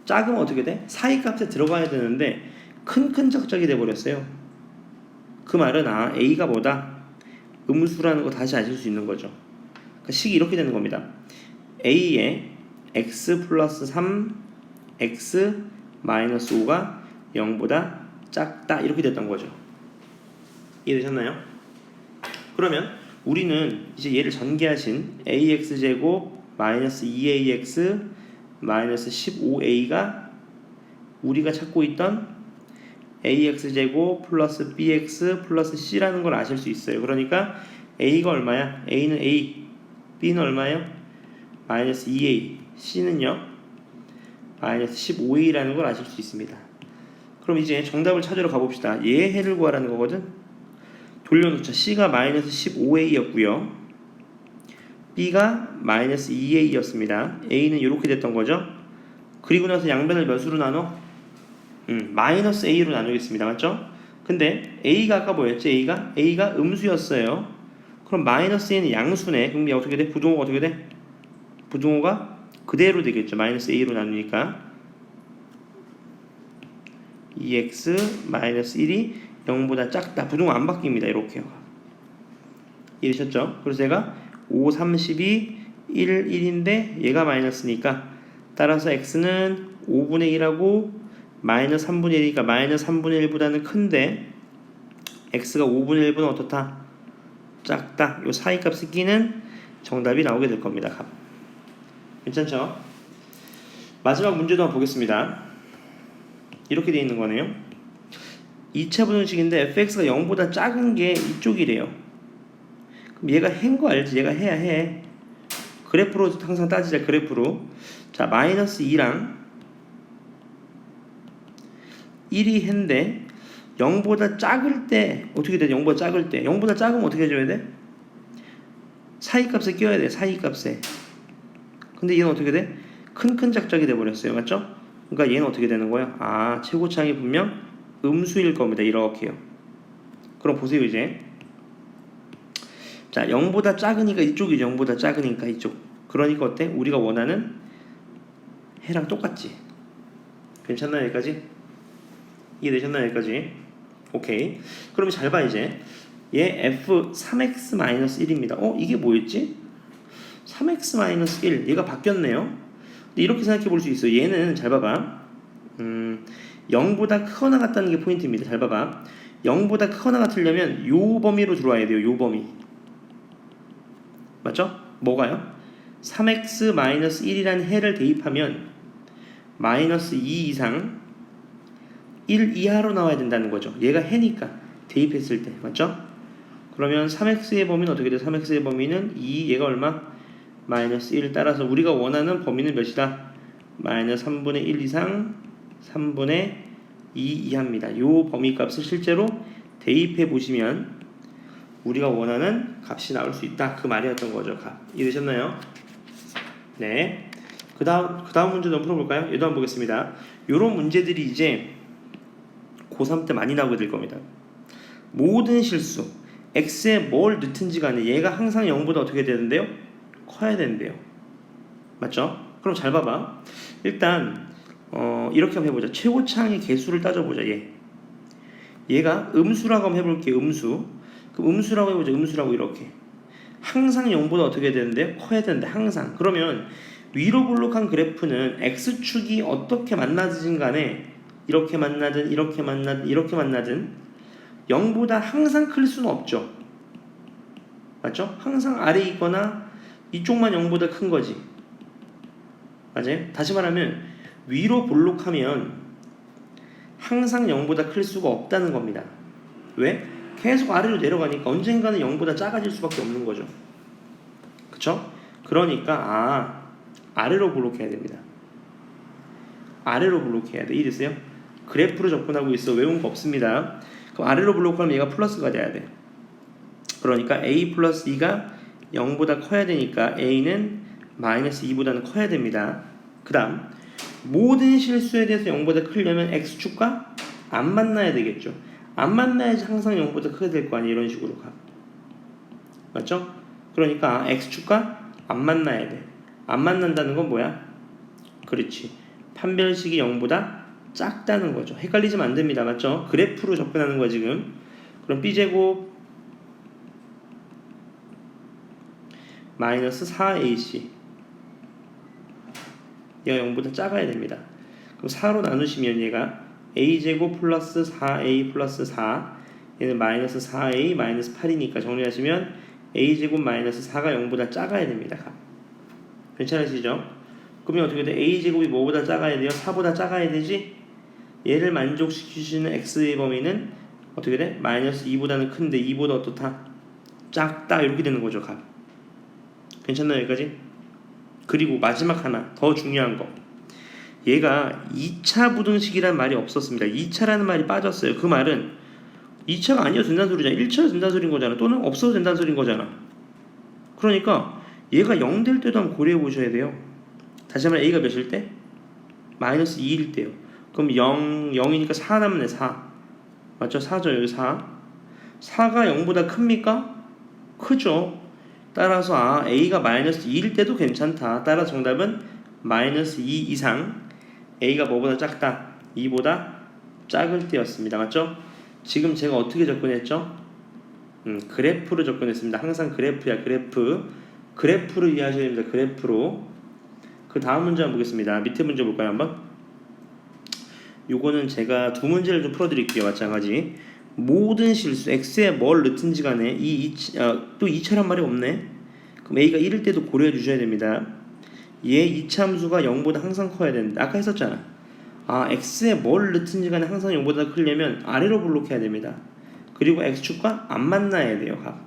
작으면 어떻게 돼? 사이값에 들어가야 되는데 큰 적적이 돼버렸어요. 그 말은 A가 뭐다? 음수라는 거 다시 아실 수 있는 거죠. 그러니까 식이 이렇게 되는 겁니다. A에 x 플러스 3, x 마이너스 5가 0보다 작다 이렇게 됐던 거죠. 이해되셨나요? 그러면 우리는 이제 얘를 전개하신 ax제곱 마이너스 2ax 마이너스 15a가 우리가 찾고 있던 ax제곱 플러스 bx 플러스 c라는 걸 아실 수 있어요. 그러니까 a가 얼마야? a는 a, b는 얼마예요? 마이너스 2a, c는요? 마이너스 15a라는 걸 아실 수 있습니다. 그럼 이제 정답을 찾으러 가봅시다. 얘 해를 구하라는 거거든. 돌려놓자. C가 마이너스 15a였고요. B가 마이너스 2a였습니다. A는 이렇게 됐던 거죠. 그리고 나서 양변을 몇 수로 나눠? 마이너스 a로 나누겠습니다. 맞죠? 근데 A가 아까 뭐였지? A가 음수였어요. 그럼 마이너스 a는 양수네. 그럼 어떻게 돼? 부등호가 어떻게 돼? 부등호가 그대로 되겠죠. 마이너스 a로 나누니까 2x 마이너스 1이 0보다 작다. 부등호 안 바뀝니다. 이렇게요. 이해되셨죠? 그래서 제가 5, 32, 1, 1인데 얘가 마이너스니까 따라서 x는 5분의 1하고 마이너스 3분의 1이니까 마이너스 3분의 1보다는 큰데 x가 5분의 1보다 어떻다? 작다. 요 사이값을 끼는 정답이 나오게 될 겁니다. 값. 괜찮죠? 마지막 문제도 한번 보겠습니다. 이렇게 되어 있는 거네요. 2차 부등식인데 fx가 0보다 작은 게 이쪽이래요. 그럼 얘가 해인 거 알지? 얘가 해야 해. 그래프로 항상 따지자. 그래프로. 자, 마이너스 2랑 1이 해인데 0보다 작을 때 어떻게 돼? 0보다 작을 때 0보다 작으면 어떻게 해줘야 돼? 사이값에 끼워야 돼. 사이값에. 근데 얘는 어떻게 돼? 큰 작작이 돼버렸어요. 맞죠? 그러니까 얘는 어떻게 되는 거야? 최고차항이 분명 음수일 겁니다. 이렇게요. 그럼 보세요. 이제 자, 0보다 작으니까 이쪽이죠. 0보다 작으니까 이쪽. 그러니까 어때? 우리가 원하는 해랑 똑같지. 괜찮나요? 여기까지? 이해되셨나요? 여기까지? 오케이. 그럼 잘 봐. 이제 얘 f 3x-1입니다. 이게 뭐였지? 3x-1 얘가 바뀌었네요. 근데 이렇게 생각해 볼 수 있어요. 얘는 잘 봐봐. 0보다 크거나 같다는 게 포인트입니다. 잘 봐봐. 0보다 크거나 같으려면 요 범위로 들어와야 돼요. 요 범위. 맞죠? 뭐가요? 3x-1이라는 해를 대입하면 마이너스 2 이상 1 이하로 나와야 된다는 거죠. 얘가 해니까 대입했을 때. 맞죠? 그러면 3x의 범위는 어떻게 돼요? 3x의 범위는 2, 얘가 얼마? 마이너스 1. 따라서 우리가 원하는 범위는 몇이다? 마이너스 3분의 1 이상 3분의 2 이하입니다. 요 범위 값을 실제로 대입해 보시면 우리가 원하는 값이 나올 수 있다. 그 말이었던 거죠. 값. 이해되셨나요? 네. 그 다음 문제도 한번 풀어볼까요? 얘도 한번 보겠습니다. 요런 문제들이 이제 고3 때 많이 나오게 될 겁니다. 모든 실수 x에 뭘 넣든지 간에 얘가 항상 0보다 어떻게 되는데요? 커야 되는데요. 맞죠? 그럼 잘 봐봐. 일단 이렇게 한번 해보자. 최고차항의 개수를 따져보자. 얘가 음수라고 한번 해볼게요. 음수. 그럼 음수라고 해보자. 음수라고 이렇게 항상 0보다 어떻게 되는데요? 커야 되는데 항상. 그러면 위로 볼록한 그래프는 x축이 어떻게 만나든 간에 이렇게 만나든 이렇게 만나든 이렇게 만나든 0보다 항상 클 수는 없죠. 맞죠? 항상 아래에 있거나 이쪽만 0보다 큰 거지. 맞아요? 다시 말하면 위로 볼록하면 항상 0보다 클 수가 없다는 겁니다. 왜? 계속 아래로 내려가니까 언젠가는 0보다 작아질 수밖에 없는 거죠. 그쵸? 그러니까 아래로 블록해야 됩니다. 아래로 블록해야 돼. 이해됐어요? 그래프로 접근하고 있어. 외운 거 없습니다. 그럼 아래로 블록하면 얘가 플러스가 돼야 돼. 그러니까 a 플러스 2가 0보다 커야 되니까 a는 마이너스 2보다는 커야 됩니다. 그 다음 모든 실수에 대해서 0보다 크려면 x축과 안 만나야 되겠죠. 안 만나야지 항상 0보다 크게 될 거 아니에요. 이런 식으로 가. 맞죠? 그러니까 x축과 안 만나야 돼. 안 만난다는 건 뭐야? 그렇지. 판별식이 0보다 작다는 거죠. 헷갈리시면 안 됩니다. 맞죠? 그래프로 접근하는 거야 지금. 그럼 b제곱 마이너스 4ac 얘가 0보다 작아야 됩니다. 그럼 4로 나누시면 얘가 a제곱 플러스 4a 플러스 4 얘는 마이너스 4a 마이너스 8이니까 정리하시면 a제곱 마이너스 4가 0보다 작아야 됩니다. 괜찮으시죠? 그러면 어떻게 돼? a제곱이 뭐보다 작아야 돼요? 4보다 작아야 되지? 얘를 만족시키시는 x의 범위는 어떻게 돼? 마이너스 2보다는 큰데 2보다 어떻다? 작다 이렇게 되는 거죠. 값. 괜찮나요? 여기까지? 그리고 마지막 하나 더 중요한 거, 얘가 2차 부등식이란 말이 없었습니다. 2차라는 말이 빠졌어요. 그 말은 2차가 아니어도 된다는 소리잖아. 1차도 된다는 소리인 거잖아. 또는 없어도 된다는 소리인 거잖아. 그러니까 얘가 0 될 때도 한번 고려해 보셔야 돼요. 다시 한번 a가 몇일 때? 마이너스 2일 때요. 그럼 0이니까 4 남네. 4 맞죠? 4죠. 여기 4가 0보다 큽니까? 크죠. 따라서 a가 마이너스 2일 때도 괜찮다. 따라서 정답은 마이너스 2 이상 a가 뭐보다 작다? 2보다 작을 때였습니다. 맞죠? 지금 제가 어떻게 접근했죠? 그래프로 접근했습니다. 항상 그래프야. 그래프로 이해하셔야 됩니다. 그래프로. 그 다음 문제 한번 보겠습니다. 밑에 문제 볼까요 한번? 요거는 제가 두 문제를 좀 풀어드릴게요. 마찬가지 모든 실수 x에 뭘 넣든지 간에 또 2차란 말이 없네. 그럼 a가 1일 때도 고려해 주셔야 됩니다. 얘 이차함수가 0보다 항상 커야 되는데 아까 했었잖아. x에 뭘 넣든지 간에 항상 0보다 크려면 아래로 블록해야 됩니다. 그리고 x축과 안 만나야 돼요. 값.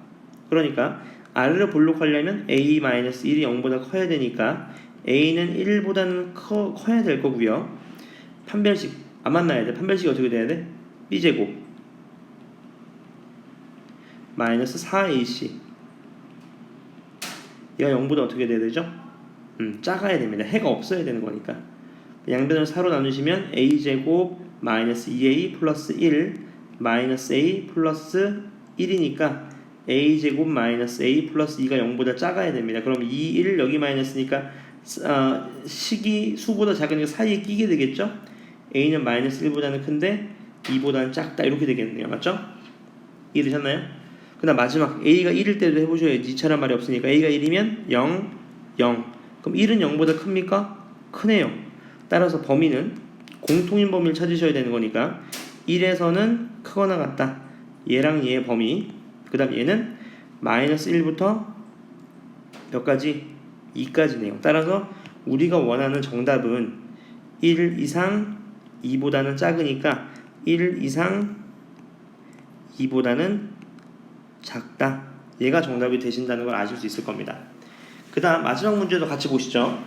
그러니까 아래로 블록하려면 a-1이 0보다 커야 되니까 a는 1보다는 커야 될 거고요. 판별식 안 만나야 돼. 판별식이 어떻게 돼야 돼? b제곱 마이너스 4ac 얘가 0보다 어떻게 돼야 되죠? 작아야 됩니다. 해가 없어야 되는 거니까. 양변을 4로 나누시면 a제곱 마이너스 2a 플러스 1 마이너스 a 플러스 1이니까 a제곱 마이너스 a 플러스 2가 0보다 작아야 됩니다. 그럼 2, 1 여기 마이너스니까 식이 수보다 작으니까 사이에 끼게 되겠죠? a는 마이너스 1보다는 큰데 2보다는 작다 이렇게 되겠네요. 맞죠? 이해되셨나요? 그 다음 마지막 a가 1일 때도 해보셔야지. 2차란 말이 없으니까 a가 1이면 0, 0 그럼 1은 0보다 큽니까? 크네요. 따라서 범위는 공통인 범위를 찾으셔야 되는 거니까 1에서는 크거나 같다. 얘랑 얘의 범위. 그 다음 얘는 마이너스 1부터 몇 가지? 2까지네요. 따라서 우리가 원하는 정답은 1 이상 2보다는 작으니까 1 이상 2보다는 작다. 얘가 정답이 되신다는 걸 아실 수 있을 겁니다. 그 다음 마지막 문제도 같이 보시죠.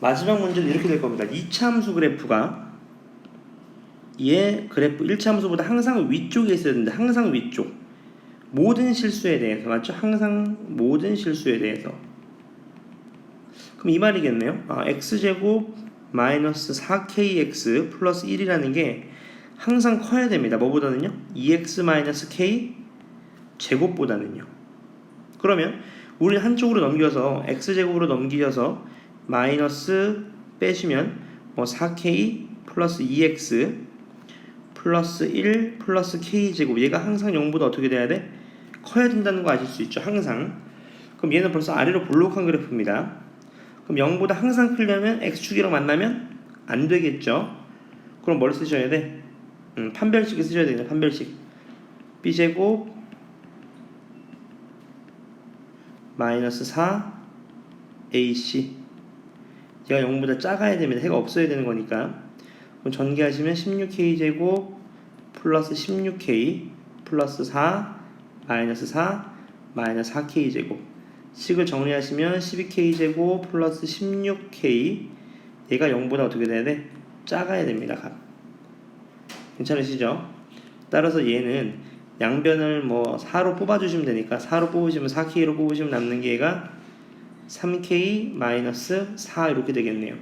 마지막 문제는 이렇게 될 겁니다. 2차 함수 그래프가 얘 그래프 1차 함수보다 항상 위쪽에 있어야 되는데 항상 위쪽. 모든 실수에 대해서. 맞죠? 항상 모든 실수에 대해서. 그럼 이 말이겠네요. x제곱 마이너스 4kx 플러스 1이라는 게 항상 커야 됩니다. 뭐보다는요? 2x 마이너스 k 제곱보다는요. 그러면 우리는 한쪽으로 넘겨서 x제곱으로 넘기셔서 마이너스 빼시면 4k 플러스 2x 플러스 1 플러스 k제곱 얘가 항상 0보다 어떻게 돼야 돼? 커야 된다는 거 아실 수 있죠. 항상. 그럼 얘는 벌써 아래로 볼록한 그래프입니다. 그럼 0보다 항상 크려면 x축이랑 만나면 안 되겠죠. 그럼 뭘 쓰셔야 돼? 판별식을 쓰셔야 되겠네. 판별식 b제곱 마이너스 4ac 얘가 0보다 작아야 됩니다. 해가 없어야 되는 거니까. 그럼 전개하시면 16k제곱 플러스 16k 플러스 4 마이너스 4 마이너스 4k제곱 식을 정리하시면 12k제곱 플러스 16k 얘가 0보다 어떻게 돼야 돼? 작아야 됩니다. 값. 괜찮으시죠? 따라서 얘는 양변을 뭐 4로 뽑아주시면 되니까 4로 뽑으시면 4k로 뽑으시면 남는 게 얘가 3k 마이너스 4 이렇게 되겠네요.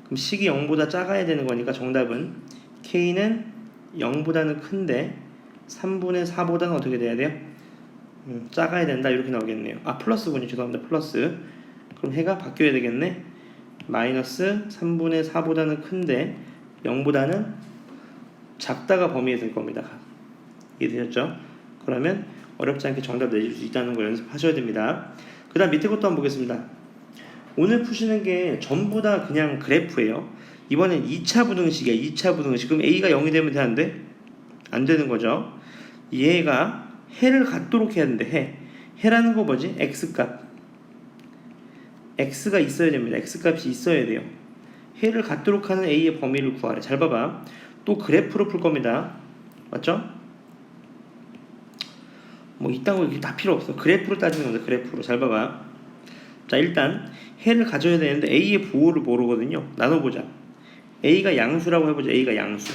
그럼 식이 0보다 작아야 되는 거니까 정답은 k는 0보다는 큰데 3분의 4보다는 어떻게 돼야 돼요? 작아야 된다 이렇게 나오겠네요. 아 플러스군요. 죄송합니다. 플러스. 그럼 해가 바뀌어야 되겠네. 마이너스 3분의 4보다는 큰데 0보다는 작다가 범위에 들 겁니다. 이해되셨죠? 그러면 어렵지 않게 정답 내실 수 있다는 거 연습하셔야 됩니다. 그 다음 밑에 것도 한번 보겠습니다. 오늘 푸시는 게 전부 다 그냥 그래프예요. 이번엔 2차 부등식이야. 2차 부등식. 그럼 A가 0이 되면 되는데 안 되는 거죠. 얘가 해를 갖도록 해야 되는데 해라는 거 뭐지? X값. X가 있어야 됩니다. X값이 있어야 돼요. 해를 갖도록 하는 A의 범위를 구하래. 잘 봐봐. 또 그래프로 풀 겁니다. 맞죠? 뭐 이딴 거 다 필요 없어. 그래프로 따지는 겁니다. 그래프로. 잘 봐봐. 자 일단 해를 가져야 되는데 A의 부호를 모르거든요. 나눠보자. A가 양수라고 해보자. A가 양수.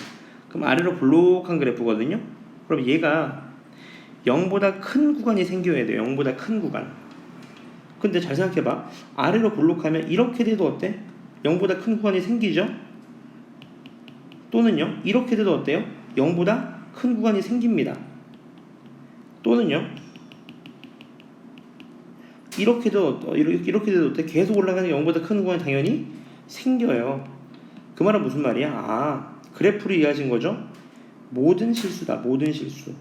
그럼 아래로 볼록한 그래프거든요. 그럼 얘가 0보다 큰 구간이 생겨야 돼요. 0보다 큰 구간. 근데 잘 생각해봐. 아래로 볼록하면 이렇게 돼도 어때? 0보다 큰 구간이 생기죠? 또는요. 이렇게 돼도 어때요? 0보다 큰 구간이 생깁니다. 또는요. 이렇게 돼도 어때? 계속 올라가는 0보다 큰 구간이 당연히 생겨요. 그 말은 무슨 말이야? 아, 그래프를 이해하신 거죠? 모든 실수다. 모든 실수.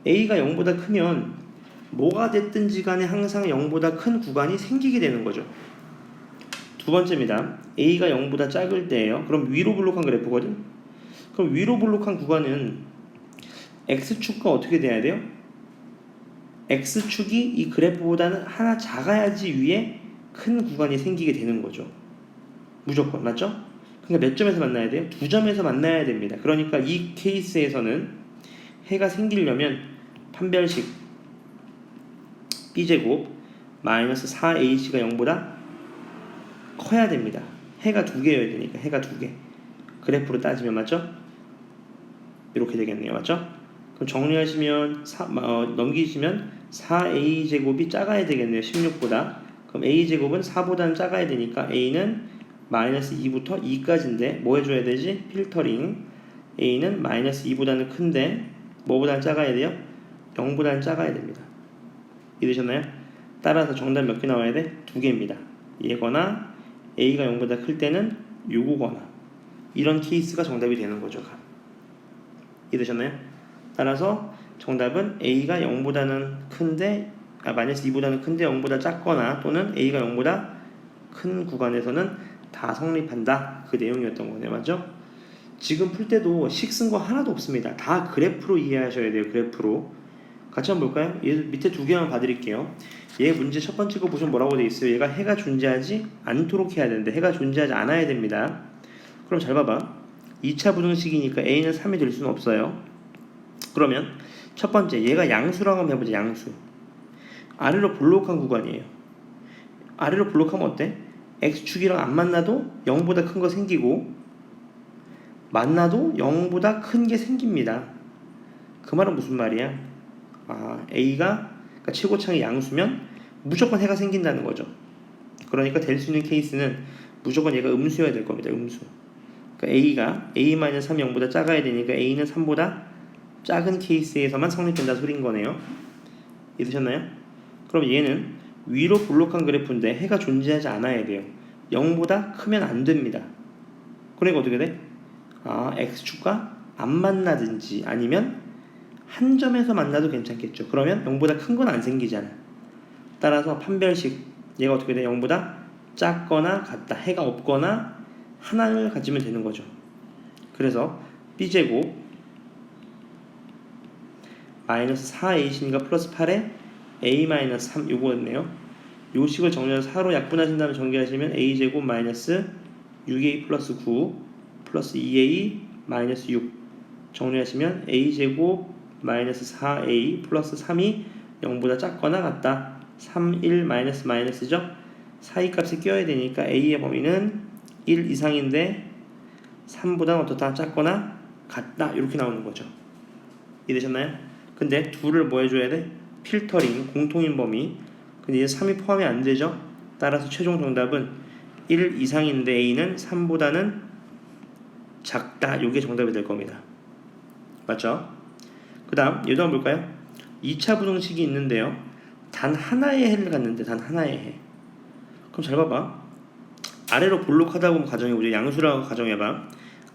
A가 0보다 크면 뭐가 됐든지 간에 항상 0보다 큰 구간이 생기게 되는 거죠. 두 번째입니다. A가 0보다 작을 때예요. 그럼 위로 볼록한 그래프거든? 그럼 위로 볼록한 구간은 X축과 어떻게 돼야 돼요? X축이 이 그래프보다는 하나 작아야지 위에 큰 구간이 생기게 되는 거죠. 무조건. 맞죠? 그러니까 몇 점에서 만나야 돼요? 두 점에서 만나야 됩니다. 그러니까 이 케이스에서는 해가 생기려면 판별식 b제곱 마이너스 4ac가 0보다 커야 됩니다. 해가 두 개여야 되니까. 해가 두 개. 그래프로 따지면 맞죠? 이렇게 되겠네요. 맞죠? 그럼 정리하시면 넘기시면 4a제곱이 작아야 되겠네요. 16보다. 그럼 a제곱은 4보다는 작아야 되니까 a는 마이너스 2부터 2까지인데 뭐 해줘야 되지? 필터링. a는 마이너스 2보다는 큰데 뭐보다는 작아야 돼요? 0보다는 작아야 됩니다. 이해되셨나요? 따라서 정답 몇 개 나와야 돼? 두 개입니다. 얘거나 a가 0보다 클 때는 요거거나 이런 케이스가 정답이 되는 거죠. 이해되셨나요? 따라서 정답은 a가 0보다는 큰데 마이너스 2보다는 큰데 0보다 작거나 또는 a가 0보다 큰 구간에서는 다 성립한다. 그 내용이었던 거네요. 맞죠? 지금 풀 때도 식 쓴 거 하나도 없습니다. 다 그래프로 이해하셔야 돼요. 그래프로. 같이 한번 볼까요? 얘 밑에 두 개만 봐드릴게요. 얘 문제 첫 번째 거 보시면 뭐라고 되어 있어요? 얘가 해가 존재하지 않도록 해야 되는데 해가 존재하지 않아야 됩니다. 그럼 잘 봐봐. 2차 부등식이니까 a는 3이 될 수는 없어요. 그러면 첫 번째 얘가 양수라고 한번 해보자. 양수. 아래로 볼록한 구간이에요. 아래로 볼록하면 어때? x축이랑 안 만나도 0보다 큰 거 생기고 만나도 0보다 큰 게 생깁니다. 그 말은 무슨 말이야? 아, A가 그러니까 최고창이 양수면 무조건 해가 생긴다는 거죠. 그러니까 될 수 있는 케이스는 무조건 얘가 음수여야 될 겁니다. 음수. 그러니까 A가 A-3이 0보다 작아야 되니까 A는 3보다 작은 케이스에서만 성립된다 소린 거네요. 이해되셨나요? 그럼 얘는 위로 볼록한 그래프인데 해가 존재하지 않아야 돼요. 0보다 크면 안 됩니다. 그러니까 어떻게 돼? 아, X축과 안 만나든지 아니면 한 점에서 만나도 괜찮겠죠. 그러면 0보다 큰 건 안 생기잖아. 따라서 판별식 얘가 어떻게 돼? 0보다 작거나 같다. 해가 없거나 하나를 가지면 되는 거죠. 그래서 b제곱 마이너스 4ac니까 플러스 8에 a 마이너스 3 요거였네요. 요 식을 정리해서 4로 약분하신 다음에 전개하시면 a제곱 마이너스 6a 플러스 9 플러스 2a 마이너스 6 정리하시면 a제곱 마이너스 4a 플러스 3이 0보다 작거나 같다. 3, 1 마이너스 마이너스죠. 사이 값이 껴야 되니까 a의 범위는 1 이상인데 3보다는 어떻다? 작거나 같다. 이렇게 나오는 거죠. 이해되셨나요? 근데 둘을 뭐 해줘야 돼? 필터링, 공통인 범위. 근데 이제 3이 포함이 안 되죠. 따라서 최종 정답은 1 이상인데 a는 3보다는 작다. 이게 정답이 될 겁니다. 맞죠? 그 다음 얘도 한번 볼까요? 2차 부등식이 있는데요. 단 하나의 해를 갖는데 단 하나의 해. 그럼 잘 봐봐. 아래로 볼록하다고 가정해보죠. 양수라고 가정해봐.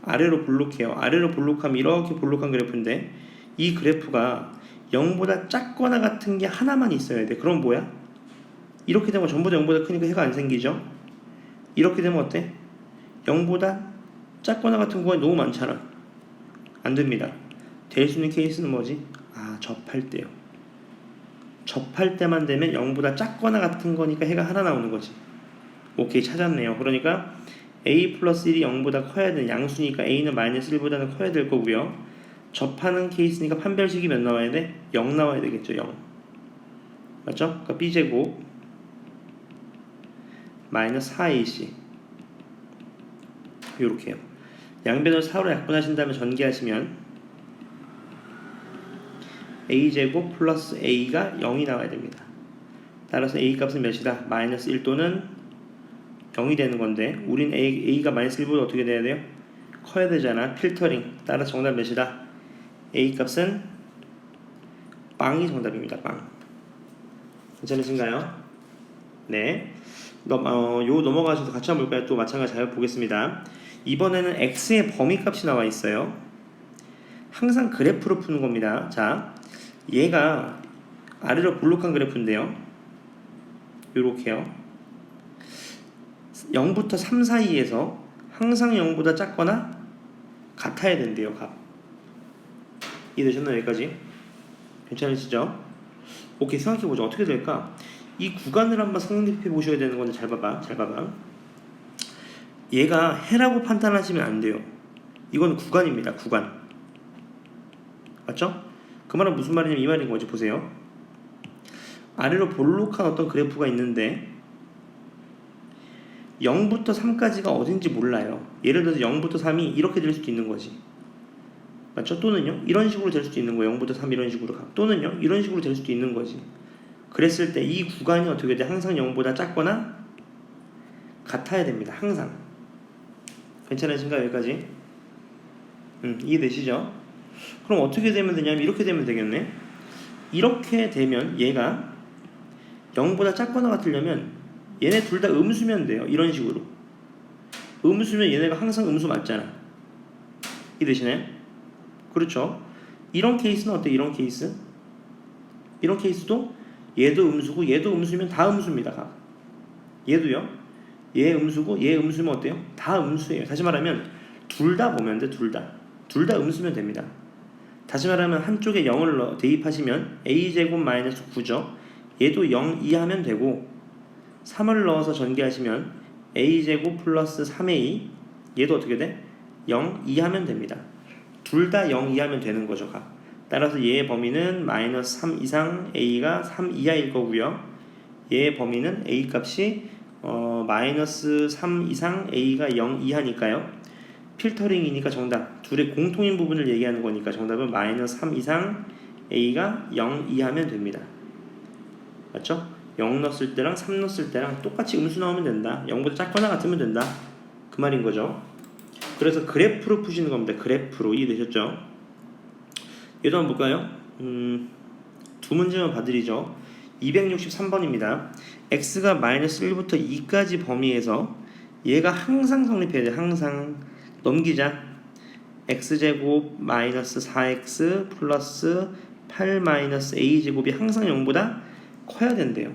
아래로 볼록해요. 아래로 볼록하면 이렇게 볼록한 그래프인데 이 그래프가 0보다 작거나 같은 게 하나만 있어야 돼. 그럼 뭐야? 이렇게 되면 전부 다 0보다 크니까 해가 안 생기죠. 이렇게 되면 어때? 0보다 작거나 같은 구간이 너무 많잖아. 안 됩니다. 될 수 있는 케이스는 뭐지? 접할 때요. 접할 때만 되면 0보다 작거나 같은 거니까 해가 하나 나오는 거지. 오케이, 찾았네요. 그러니까 a 플러스 1이 0보다 커야 되는 양수니까 a는 마이너스 1보다는 커야 될 거고요. 접하는 케이스니까 판별식이 몇 나와야 돼? 0 나와야 되겠죠. 0 맞죠? 그러니까 b제곱 마이너스 4ac 요렇게요. 양변을 4로 약분하신 다음에 전개하시면 a제곱 플러스 a가 0이 나와야 됩니다. 따라서 a 값은 몇이다? 마이너스 1 또는 0이 되는 건데 우린 a가 마이너스 1보다 어떻게 돼야 돼요? 커야 되잖아. 필터링. 따라서 정답 몇이다? a 값은 빵이 정답입니다. 빵. 괜찮으신가요? 네. 요 넘어가셔서 같이 한번 볼까요? 또 마찬가지 잘 보겠습니다. 이번에는 x의 범위값이 나와 있어요. 항상 그래프로 푸는 겁니다. 자, 얘가 아래로 볼록한 그래프인데요. 요렇게요. 0부터 3 사이에서 항상 0보다 작거나 같아야 된대요. 값. 이해되셨나요? 여기까지? 괜찮으시죠? 오케이, 생각해보죠. 어떻게 될까? 이 구간을 한번 성립해 보셔야 되는 건데 잘 봐봐. 얘가 해라고 판단하시면 안 돼요. 이건 구간입니다. 구간. 맞죠? 그 말은 무슨 말이냐면 이 말인 거지. 보세요. 아래로 볼록한 어떤 그래프가 있는데 0부터 3까지가 어딘지 몰라요. 예를 들어서 0부터 3이 이렇게 될 수도 있는 거지. 맞죠? 또는요 이런 식으로 될 수도 있는 거예요. 0부터 3 이런 식으로 가. 또는요 이런 식으로 될 수도 있는 거지. 그랬을 때 이 구간이 어떻게 돼? 항상 0보다 작거나 같아야 됩니다. 항상. 괜찮으신가요? 여기까지? 이해되시죠? 그럼 어떻게 되면 되냐면 이렇게 되면 되겠네. 이렇게 되면 얘가 0보다 작거나 같으려면 얘네 둘 다 음수면 돼요. 이런 식으로. 음수면 얘네가 항상 음수 맞잖아. 이해되시나요? 그렇죠? 이런 케이스는 어때? 이런 케이스? 이런 케이스도 얘도 음수고 얘도 음수면 다 음수입니다. 얘도요. 얘 음수고 얘 음수면 어때요? 다 음수예요. 다시 말하면 둘 다 보면 돼. 둘 다 음수면 됩니다. 다시 말하면 한쪽에 0을 대입하시면 a제곱 마이너스 9죠. 얘도 0 이하면 되고 3을 넣어서 전개하시면 a제곱 플러스 3a 얘도 어떻게 돼? 0 이하면 됩니다. 둘 다 0 이하면 되는 거죠. 따라서 얘의 범위는 마이너스 3 이상 a가 3 이하일 거고요. 얘의 범위는 a 값이 마이너스 3 이상 a가 0 이하니까요. 필터링이니까 정답. 둘의 공통인 부분을 얘기하는 거니까 정답은 마이너스 3 이상 a가 0 이하면 됩니다. 맞죠? 0 넣었을 때랑 3 넣었을 때랑 똑같이 음수 나오면 된다. 0보다 작거나 같으면 된다. 그 말인 거죠. 그래서 그래프로 푸시는 겁니다. 그래프로. 이해되셨죠? 얘도 한번 볼까요? 두 문제만 봐드리죠. 263번입니다. x가 마이너스 1부터 2까지 범위에서 얘가 항상 성립해야 돼. 항상. 넘기자. x제곱 마이너스 4x 플러스 8 마이너스 a제곱이 항상 0보다 커야 된대요.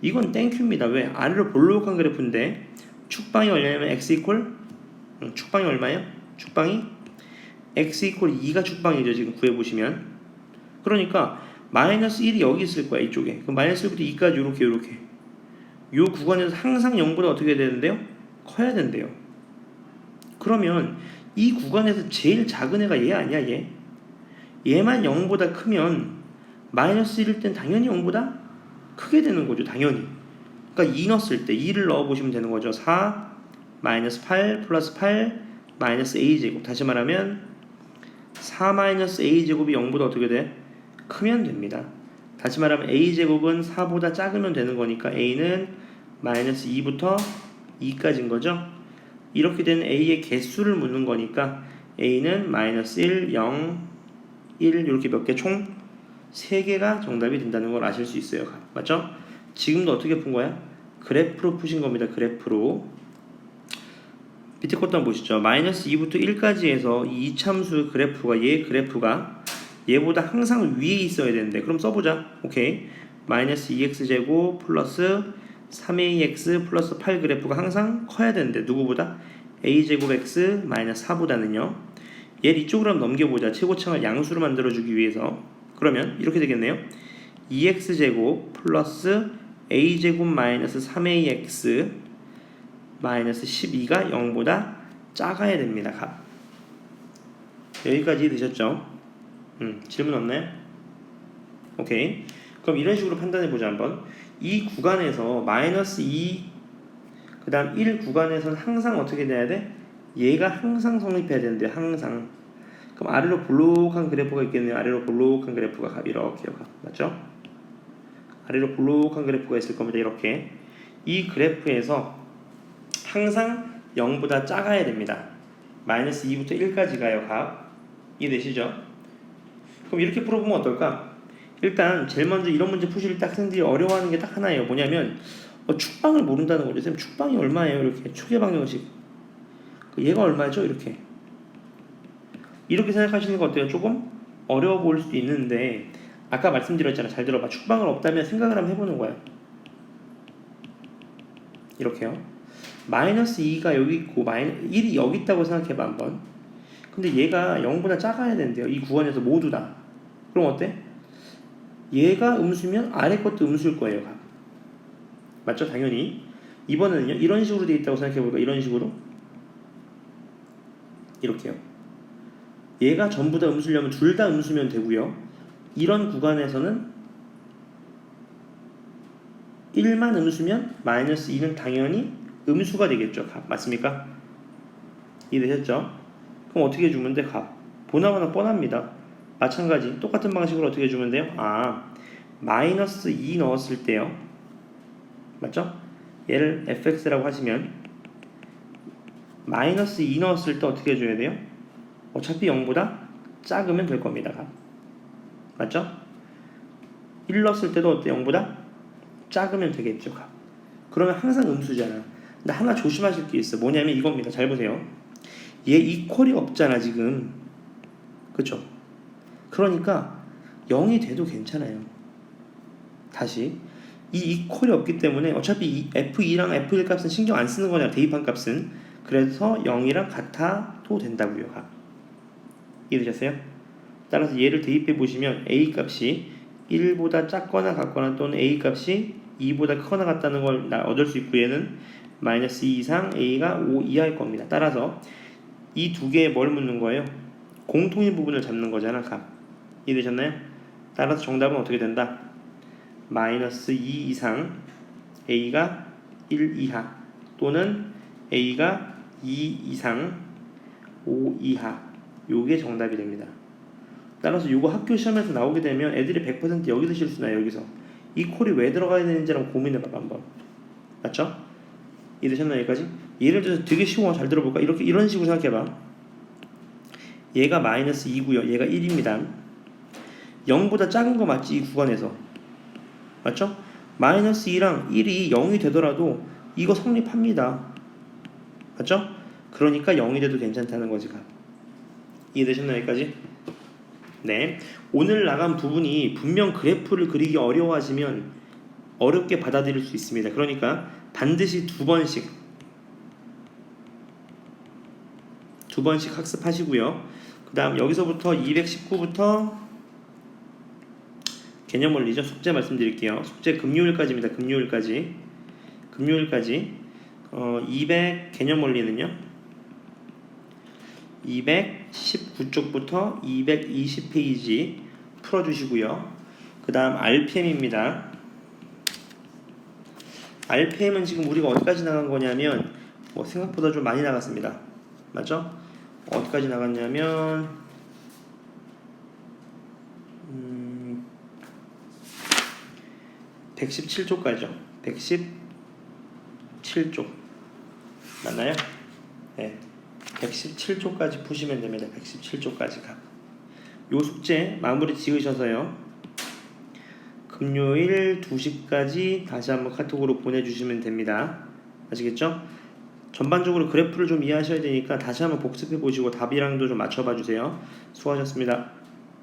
이건 땡큐입니다. 왜? 아래로 볼록한 그래프인데 축방이 얼마냐면 x 이퀄 축방이 얼마예요? 축방이 x 이퀄 2가 축방이죠. 지금 구해보시면. 그러니까 마이너스 1이 여기 있을 거야. 이쪽에. 그럼 마이너스 1부터 2까지 요렇게 요 구간에서 항상 0보다 어떻게 해야 되는데요? 커야 된대요. 그러면 이 구간에서 제일 작은 애가 얘 아니야? 얘만 0보다 크면 마이너스 1일 땐 당연히 0보다 크게 되는 거죠. 당연히. 그러니까 2 넣었을 때 2를 넣어보시면 되는 거죠. 4 마이너스 8 플러스 8 마이너스 a제곱. 다시 말하면 4 마이너스 a제곱이 0보다 어떻게 돼? 크면 됩니다. 다시 말하면 a제곱은 4보다 작으면 되는 거니까 a는 마이너스 2부터 2까지인 거죠. 이렇게 되는 a의 개수를 묻는 거니까 a는 마이너스 1, 0, 1 이렇게 몇 개 총 3개가 정답이 된다는 걸 아실 수 있어요. 맞죠? 지금도 어떻게 푼 거야? 그래프로 푸신 겁니다. 그래프로. 밑에 것도 한번 보시죠. 마이너스 2부터 1까지 해서 이 이참수 그래프가 얘 그래프가 얘보다 항상 위에 있어야 되는데 그럼 써보자. 오케이. 마이너스 2x제곱 플러스 3ax 플러스 8 그래프가 항상 커야 되는데 누구보다? a제곱 x 마이너스 4보다는요. 얘를 이쪽으로 한번 넘겨보자. 최고창을 양수로 만들어주기 위해서. 그러면 이렇게 되겠네요. 2x제곱 플러스 a제곱 마이너스 3ax 마이너스 12가 0보다 작아야 됩니다. 값. 여기까지 되셨죠? 질문 없나요? 오케이. 그럼 이런 식으로 판단해보자 한번. 이 구간에서 마이너스 2 그 다음 1 구간에서는 항상 어떻게 돼야 돼? 얘가 항상 성립해야 되는데 항상. 그럼 아래로 볼록한 그래프가 있겠네요. 아래로 볼록한 그래프가 이렇게요. 맞죠? 아래로 볼록한 그래프가 있을 겁니다. 이렇게. 이 그래프에서 항상 0보다 작아야 됩니다. 마이너스 2부터 1까지 가요. 값. 이해되시죠? 그럼 이렇게 풀어보면 어떨까? 일단 제일 먼저 이런 문제 푸실 때 학생들이 어려워하는 게 딱 하나예요. 뭐냐면 축방을 모른다는 거죠. 선생님 축방이 얼마예요? 이렇게 초계방정식 얘가 얼마죠? 이렇게 생각하시는 거 어때요? 조금 어려워 보일 수도 있는데 아까 말씀드렸잖아. 잘 들어봐. 축방을 없다면 생각을 한번 해보는 거야. 이렇게요. 마이너스 2가 여기 있고 1이 여기 있다고 생각해봐 한번. 근데 얘가 0보다 작아야 된대요. 이 구간에서 모두 다. 그럼 어때? 얘가 음수면 아래 것도 음수일 거예요. 맞죠? 당연히. 이번에는요. 이런 식으로 되어 있다고 생각해볼까? 이런 식으로. 이렇게요. 얘가 전부 다 음수려면 둘 다 음수면 되고요. 이런 구간에서는 1만 음수면 마이너스 2는 당연히 음수가 되겠죠. 값. 맞습니까? 이해되셨죠? 그럼 어떻게 해주면 돼? 값. 보나마나 뻔합니다. 마찬가지 똑같은 방식으로 어떻게 해주면 돼요? 마이너스 2 넣었을 때요. 맞죠? 얘를 fx라고 하시면 마이너스 2 넣었을 때 어떻게 해줘야 돼요? 어차피 0보다 작으면 될 겁니다. 값. 맞죠? 1 넣었을 때도 어때? 0보다 작으면 되겠죠. 값. 그러면 항상 음수잖아. 근데 하나 조심하실 게 있어. 뭐냐면 이겁니다. 잘 보세요. 얘 이퀄이 없잖아 지금. 그쵸? 그러니까 0이 돼도 괜찮아요. 다시 이 이퀄이 없기 때문에 어차피 이 f2랑 f1 값은 신경 안 쓰는 거냐. 대입한 값은. 그래서 0이랑 같아도 된다고요. 이해되셨어요? 따라서 얘를 대입해 보시면 a 값이 1보다 작거나 같거나 또는 a 값이 2보다 크거나 같다는 걸 얻을 수 있고 얘는 마이너스 2 이상 a가 5 이하일 겁니다. 따라서 이 두 개에 뭘 묻는 거예요? 공통인 부분을 잡는 거잖아. 값. 이해되셨나요? 따라서 정답은 어떻게 된다? 마이너스 2 이상 a가 1 이하 또는 a가 2 이상 5 이하 요게 정답이 됩니다. 따라서 요거 학교 시험에서 나오게 되면 애들이 100% 여기서 실수나요. 여기서 이 콜이 왜 들어가야 되는지 한번 고민해봐 한번. 맞죠? 이해되셨나요? 여기까지? 예를 들어서 되게 쉬워. 잘 들어볼까? 이런 식으로 생각해봐. 얘가 마이너스 2고요. 얘가 1입니다. 0보다 작은 거 맞지? 이 구간에서. 맞죠? 마이너스 2랑 1이 0이 되더라도 이거 성립합니다. 맞죠? 그러니까 0이 돼도 괜찮다는 거지. 이해되셨나요? 여기까지? 네. 오늘 나간 부분이 분명 그래프를 그리기 어려워하시면 어렵게 받아들일 수 있습니다. 그러니까 반드시 두 번씩 학습하시고요. 그 다음 여기서부터 219부터 개념 원리죠. 숙제 말씀드릴게요. 숙제 금요일까지입니다. 금요일까지 200 개념 원리는요 219쪽부터 220페이지 풀어주시고요. 그 다음 RPM입니다. RPM은 지금 우리가 어디까지 나간 거냐면 생각보다 좀 많이 나갔습니다. 맞죠? 어디까지 나갔냐면 117쪽까지요. 117쪽 맞나요? 네, 117쪽까지 푸시면 됩니다. 117쪽까지 가. 요 숙제 마무리 지으셔서요. 금요일 2시까지 다시 한번 카톡으로 보내주시면 됩니다. 아시겠죠? 전반적으로 그래프를 좀 이해하셔야 되니까 다시 한번 복습해 보시고 답이랑도 좀 맞춰봐 주세요. 수고하셨습니다.